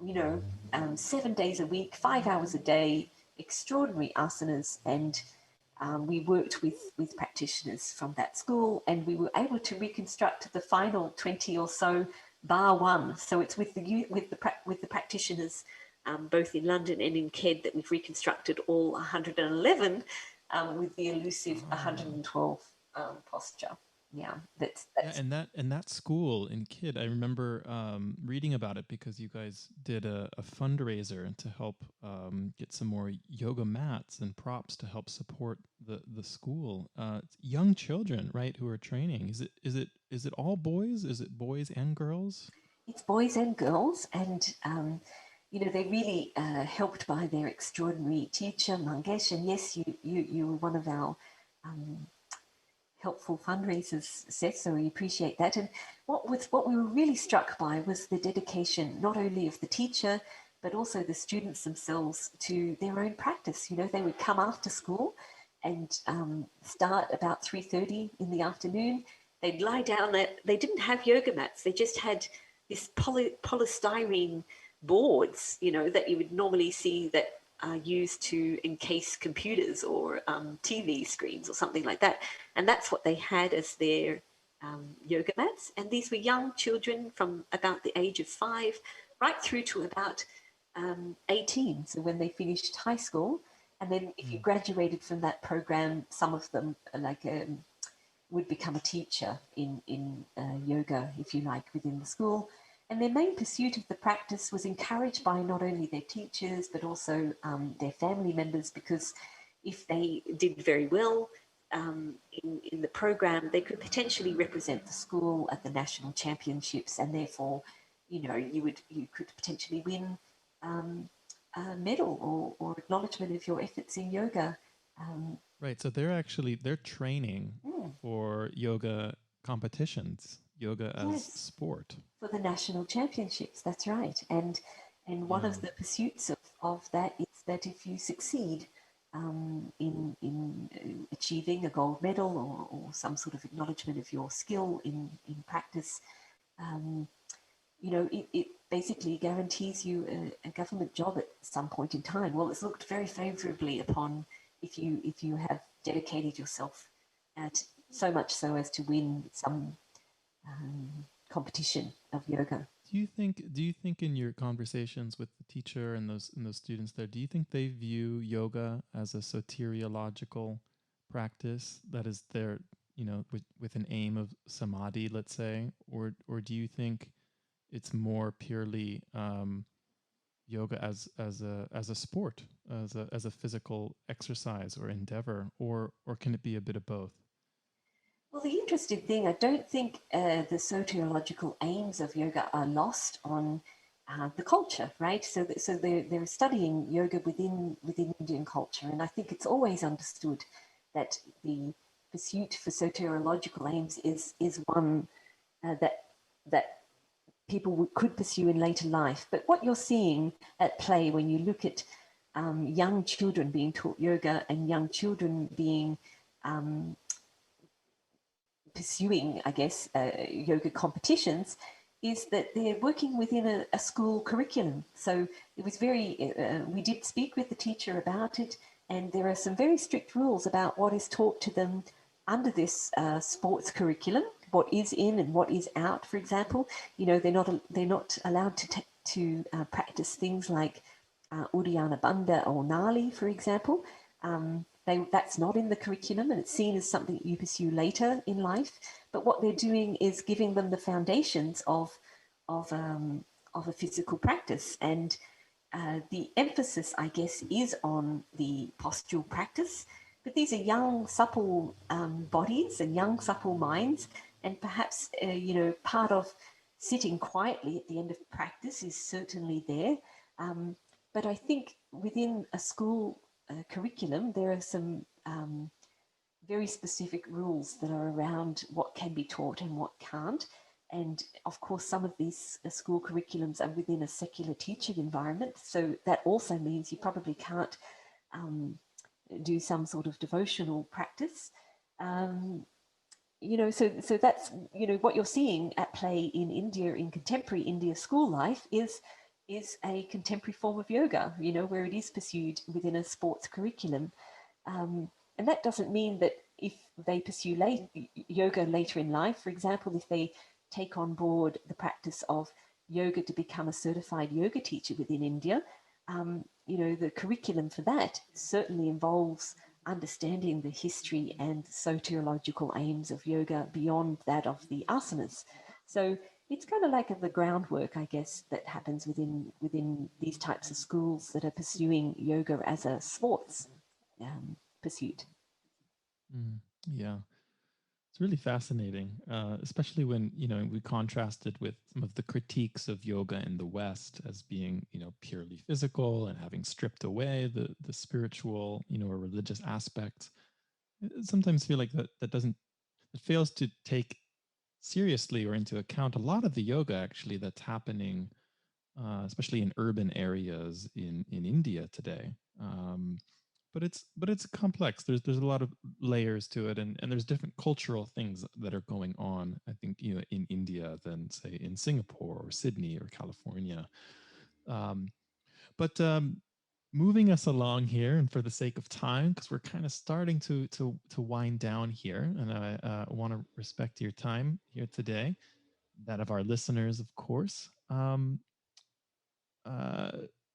7 days a week, 5 hours a day, extraordinary asanas. And we worked with practitioners from that school, and we were able to reconstruct the final 20 or so, bar one. So it's with the practitioners both in London and in Khed that we've reconstructed all 111 with the elusive 112 posture. Yeah, that's yeah, and that school in Kid, I remember reading about it because you guys did a fundraiser to help get some more yoga mats and props to help support the school. Young children, right, who are training. Is it all boys? Is it boys and girls? It's boys and girls, and they're really helped by their extraordinary teacher, Mangesh. And yes, you were one of our helpful fundraisers, Seth, so we appreciate that. And what we were really struck by was the dedication, not only of the teacher, but also the students themselves to their own practice. They would come after school and start about 3:30 in the afternoon. They'd lie down. They didn't have yoga mats. They just had this polystyrene boards, that you would normally see that are used to encase computers or TV screens or something like that. And that's what they had as their yoga mats. And these were young children from about the age of 5 right through to about 18. So when they finished high school, and then if you graduated from that program, some of them would become a teacher in yoga, if you like, within the school. And their main pursuit of the practice was encouraged by not only their teachers, but also their family members, because if they did very well in the program, they could potentially represent the school at the national championships, and therefore, you could potentially win a medal or acknowledgement of your efforts in yoga. Right. So they're training for yoga competitions, yoga as sport. For the national championships, that's right. And one of the pursuits of that is that if you succeed in achieving a gold medal or some sort of acknowledgement of your skill in practice, it basically guarantees you a government job at some point in time. Well, it's looked very favourably upon if you have dedicated yourself so much so as to win some competition of yoga. Do you think in your conversations with the teacher and those students there, do you think they view yoga as a soteriological practice that is there, with an aim of samadhi, let's say, or do you think it's more purely yoga as a sport, as a physical exercise or endeavor, or can it be a bit of both? Well, the interesting thing, I don't think the soteriological aims of yoga are lost on the culture, right? So they're studying yoga within Indian culture, and I think it's always understood that the pursuit for soteriological aims is one that people could pursue in later life. But what you're seeing at play when you look at young children being taught yoga and young children being pursuing, I guess, yoga competitions, is that they're working within a school curriculum. So it was we did speak with the teacher about it, and there are some very strict rules about what is taught to them under this sports curriculum, what is in and what is out, for example. They're not allowed to practice things like Uddiyana Bandha or Nali, for example. That's not in the curriculum, and it's seen as something that you pursue later in life. But what they're doing is giving them the foundations of a physical practice, and the emphasis, I guess, is on the postural practice. But these are young, supple bodies and young, supple minds, and perhaps part of sitting quietly at the end of practice is certainly there. But I think within a school curriculum, there are some very specific rules that are around what can be taught and what can't. And of course, some of these school curriculums are within a secular teaching environment. So that also means you probably can't do some sort of devotional practice. So that's, what you're seeing at play in India, in contemporary India school life is a contemporary form of yoga, where it is pursued within a sports curriculum. And that doesn't mean that if they pursue yoga later in life, for example, if they take on board the practice of yoga to become a certified yoga teacher within India, the curriculum for that certainly involves understanding the history and soteriological aims of yoga beyond that of the asanas. So it's kind of like the groundwork, I guess, that happens within these types of schools that are pursuing yoga as a sports pursuit. Yeah. It's really fascinating, especially when, we contrast it with some of the critiques of yoga in the West as being, purely physical and having stripped away the spiritual, or religious aspects. I sometimes feel like that doesn't, it fails to take seriously or into account a lot of the yoga actually that's happening, especially in urban areas in India today. But it's complex. There's a lot of layers to it, and there's different cultural things that are going on. I think in India than say in Singapore or Sydney or California. Um, but moving us along here, and for the sake of time, because we're kind of starting to wind down here, and I want to respect your time here today, that of our listeners, of course. Uh,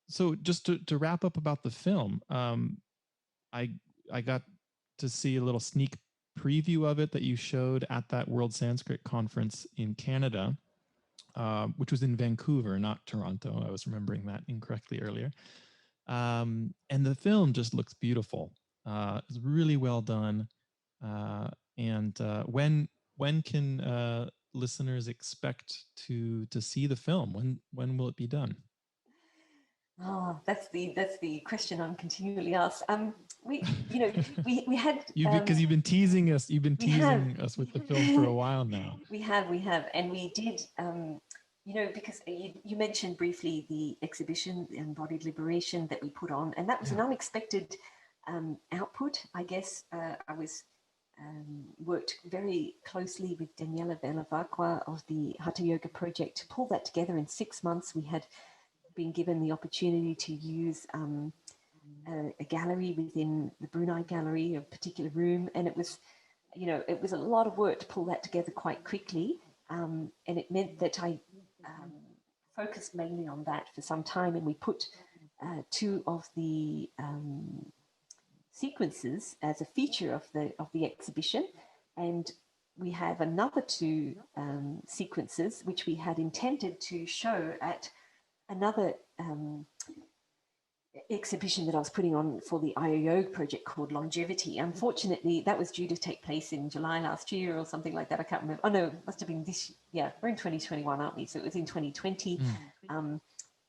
so just to wrap up about the film, I I got to see a little sneak preview of it that you showed at that World Sanskrit Conference in Canada, which was in Vancouver, not Toronto. I was remembering that incorrectly earlier. And the film just looks beautiful. It's really well done. And when can listeners expect to see the film? When will it be done? Oh, that's the question I'm continually asked. We had Because you've been teasing us. You've been we have teasing us with the film for a while now. we have, and we did. Because you mentioned briefly the exhibition, Embodied Liberation, that we put on, and that was an unexpected output. I guess I was worked very closely with Daniela Velavacqua of the Hatha Yoga Project to pull that together in 6 months. We had been given the opportunity to use a gallery within the Brunei Gallery, a particular room, and it was a lot of work to pull that together quite quickly, and it meant that I focused mainly on that for some time, and we put two of the sequences as a feature of the exhibition, and we have another two sequences which we had intended to show at another exhibition that I was putting on for the Rāja Yoga project called Longevity. Unfortunately, that was due to take place in July last year or something like that. I can't remember. Oh no, it must have been this. Yeah, we're in 2021, aren't we? So it was in 2020.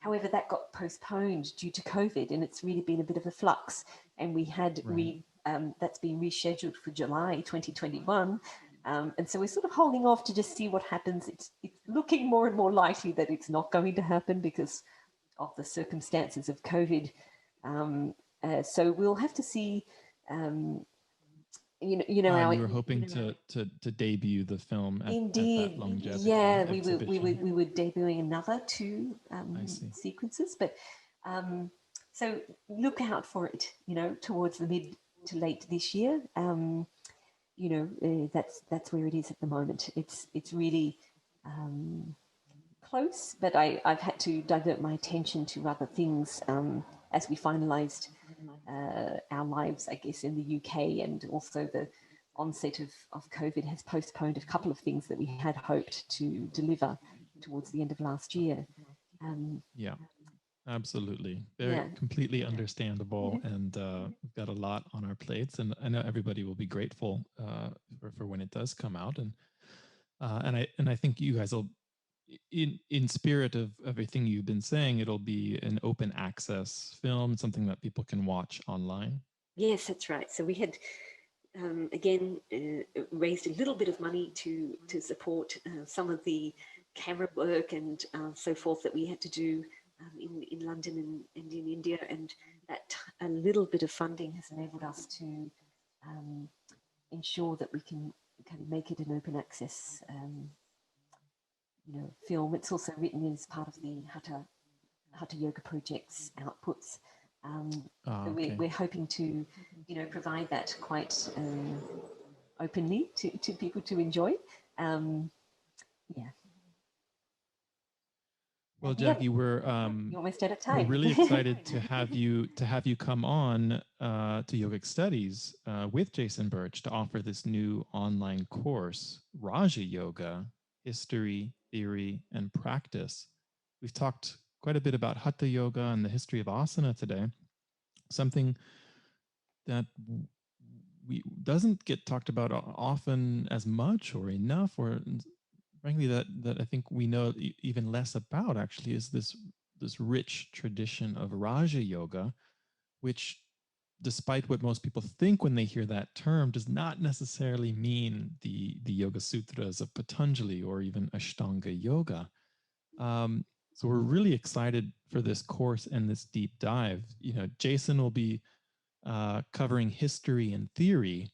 However, that got postponed due to COVID, and it's really been a bit of a flux. And we had that's been rescheduled for July 2021. And so we're sort of holding off to just see what happens. It's looking more and more likely that it's not going to happen because of the circumstances of COVID. So we'll have to see. You were hoping to debut the film at that Longevity exhibition. we were debuting another two sequences, but so look out for it. Towards the mid to late this year. That's where it is at the moment. It's really close, but I've had to divert my attention to other things as we finalised our lives, I guess, in the UK, and also the onset of COVID has postponed a couple of things that we had hoped to deliver towards the end of last year. Yeah, absolutely. Very completely understandable, and we've got a lot on our plates, and I know everybody will be grateful for when it does come out, and I think you guys will, in spirit of everything you've been saying, it'll be an open access film, something that people can watch online. Yes, that's right. So we had again raised a little bit of money to support some of the camera work and so forth that we had to do in London and in India, and that a little bit of funding has enabled us to ensure that we can kind of make it an open access film. It's also written as part of the Hatha Yoga Project's outputs. We're hoping to, provide that quite openly to people to enjoy. Well, Jackie, we're almost out of time. We're really excited to have you come on to Yogic Studies with Jason Birch to offer this new online course, Rāja Yoga: History, Theory, and Practice. We've talked quite a bit about Hatha Yoga and the history of asana today, something that we doesn't get talked about often as much or enough, or frankly that I think we know even less about, actually, is this rich tradition of Raja Yoga, which, despite what most people think when they hear that term, does not necessarily mean the Yoga Sutras of Patanjali or even Ashtanga Yoga. So we're really excited for this course and this deep dive. Jason will be covering history and theory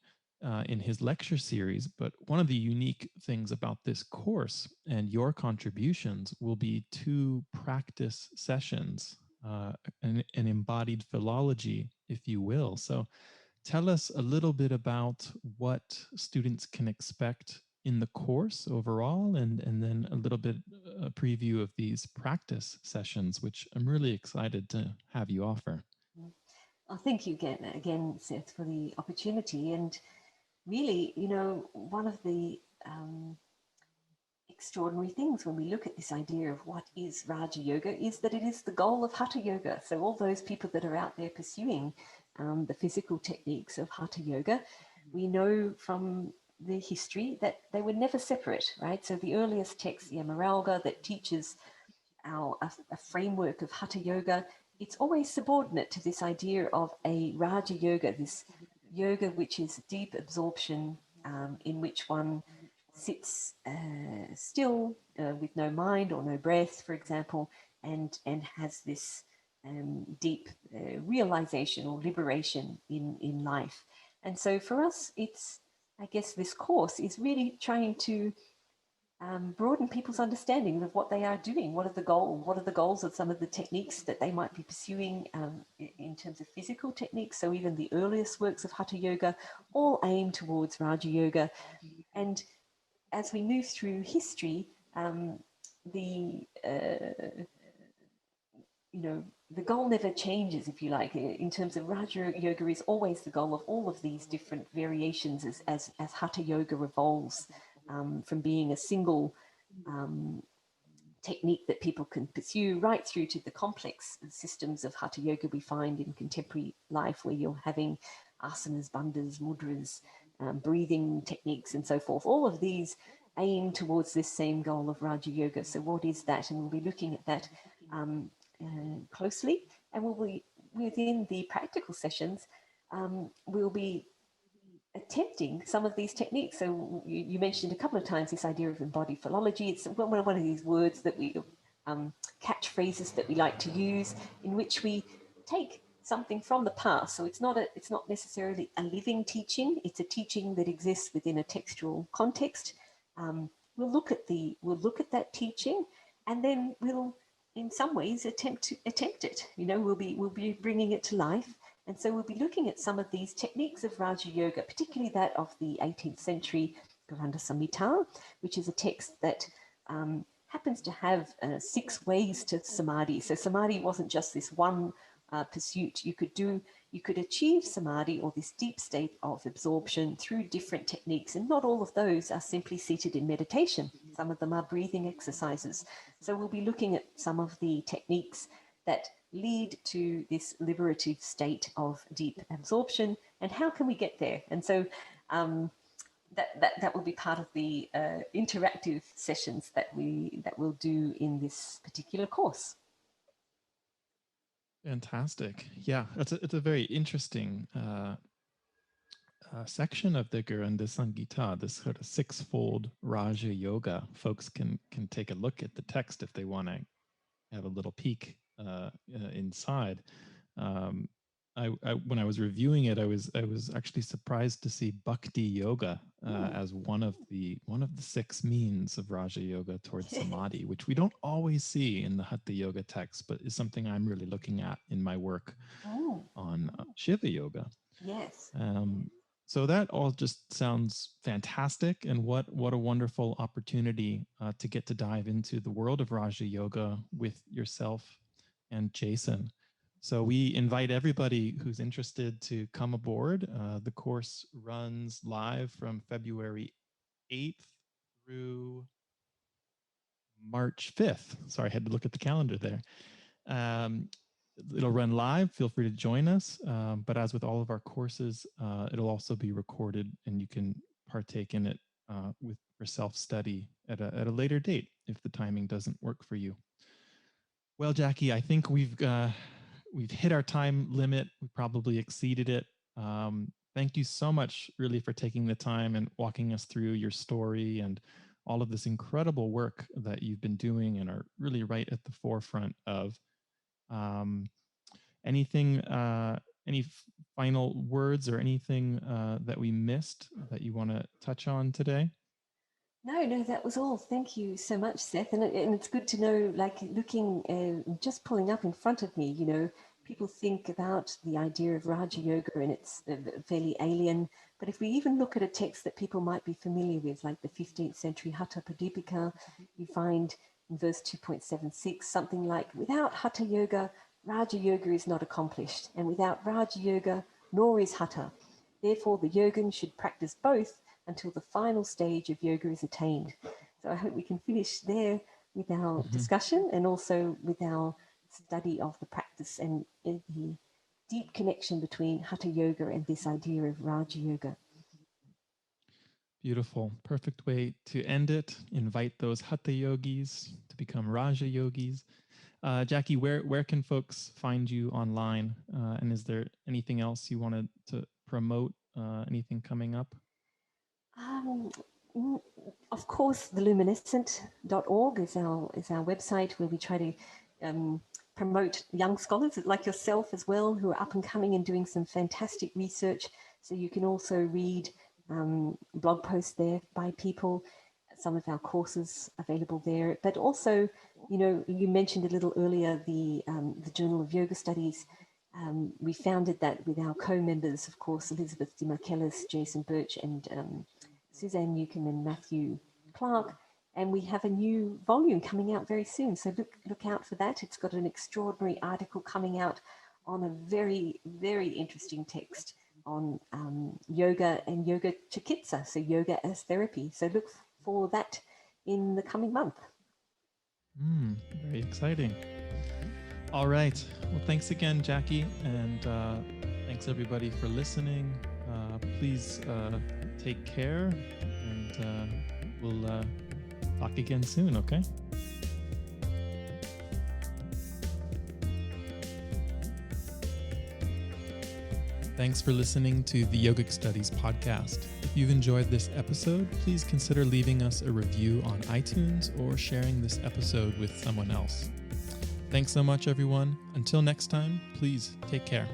in his lecture series, but one of the unique things about this course and your contributions will be 2 practice sessions, an embodied philology, if you will. So tell us a little bit about what students can expect in the course overall, and then a little bit a preview of these practice sessions, which I'm really excited to have you offer. Thank you again, Seth, for the opportunity. And really, one of the extraordinary things when we look at this idea of what is Raja Yoga is that it is the goal of Hatha Yoga. So all those people that are out there pursuing the physical techniques of Hatha Yoga, we know from the history that they were never separate, right? So the earliest text, the Yamaralga, that teaches a framework of Hatha Yoga, it's always subordinate to this idea of a Raja Yoga, this yoga which is deep absorption, in which one sits still with no mind or no breath, for example, and has this deep realization or liberation in life. And so for us, I guess this course is really trying to broaden people's understanding of what they are doing. What are the goals of some of the techniques that they might be pursuing in terms of physical techniques? So even the earliest works of Hatha Yoga all aim towards Raja Yoga. And as we move through history, the goal never changes, if you like. In terms of Raja Yoga, is always the goal of all of these different variations as Hatha Yoga evolves from being a single technique that people can pursue right through to the complex systems of Hatha Yoga we find in contemporary life, where you're having asanas, bandhas, mudras, breathing techniques, and so forth. All of these aim towards this same goal of Raja Yoga. So what is that? And we'll be looking at that closely. And we'll be, within the practical sessions, we'll be attempting some of these techniques. So you mentioned a couple of times this idea of embodied philology. It's one of these words that we, catchphrases that we like to use, in which we take something from the past. So it's not necessarily a living teaching. It's a teaching that exists within a textual context. We'll look at that teaching, and then we'll, in some ways, attempt it. We'll be bringing it to life. And so we'll be looking at some of these techniques of Raja Yoga, particularly that of the 18th century Granda Samhita, which is a text that happens to have 6 ways to Samadhi. So Samadhi wasn't just this one pursuit. You could achieve Samadhi, or this deep state of absorption, through different techniques. And not all of those are simply seated in meditation. Some of them are breathing exercises. So we'll be looking at some of the techniques that lead to this liberative state of deep absorption, and how can we get there? And so that will be part of the interactive sessions that we'll do in this particular course. Fantastic. Yeah, it's a very interesting section of the Guranda Samhita, this sort of 6-fold Raja Yoga. Folks can take a look at the text if they want to have a little peek inside. When I was reviewing it, I was actually surprised to see Bhakti Yoga as one of the 6 means of Raja Yoga towards Samadhi, which we don't always see in the Hatha Yoga text, but is something I'm really looking at in my work on Shiva Yoga. Yes. So that all just sounds fantastic, and what a wonderful opportunity to get to dive into the world of Raja Yoga with yourself and Jason. So we invite everybody who's interested to come aboard. The course runs live from February 8th through March 5th. Sorry, I had to look at the calendar there. it'll run live. Feel free to join us. But as with all of our courses, it'll also be recorded, and you can partake in it for self-study at a later date if the timing doesn't work for you. Well, Jackie, I think we've hit our time limit. We probably exceeded it. Thank you so much, really, for taking the time and walking us through your story and all of this incredible work that you've been doing and are really right at the forefront of. Anything, any final words or anything that we missed that you want to touch on today? No, that was all. Thank you so much, Seth. And it's good to know, like looking, just pulling up in front of me, you know, people think about the idea of Rāja Yoga and it's fairly alien. But if we even look at a text that people might be familiar with, like the 15th century Haṭhayoga, you find in verse 2.76 something like, without Hatha Yoga, Rāja Yoga is not accomplished. And without Rāja Yoga, nor is Hatha. Therefore, the yogin should practice both until the final stage of yoga is attained. So I hope we can finish there with our discussion and also with our study of the practice and the deep connection between Hatha Yoga and this idea of Rāja Yoga. Beautiful. Perfect way to end it. Invite those Hatha yogis to become Rāja yogis. Jackie, where can folks find you online? And is there anything else you wanted to promote? Anything coming up? Of course, the Luminescent.org is our website where we try to promote young scholars like yourself as well, who are up and coming and doing some fantastic research. So you can also read blog posts there by people, some of our courses available there. But also, you know, you mentioned a little earlier the Journal of Yoga Studies. We founded that with our co-members, of course, Elizabeth DeMarkellis, Jason Birch, and Suzanne Newcomb and Matthew Clark. And we have a new volume coming out very soon. So look out for that. It's got an extraordinary article coming out on a very, very interesting text on yoga and yoga chikitsa, so yoga as therapy. So look for that in the coming month. Very exciting. All right. Well, thanks again, Jackie. And thanks everybody for listening. Please take care, and we'll talk again soon, okay? Thanks for listening to the Yogic Studies podcast. If you've enjoyed this episode, please consider leaving us a review on iTunes or sharing this episode with someone else. Thanks so much, everyone. Until next time, please take care.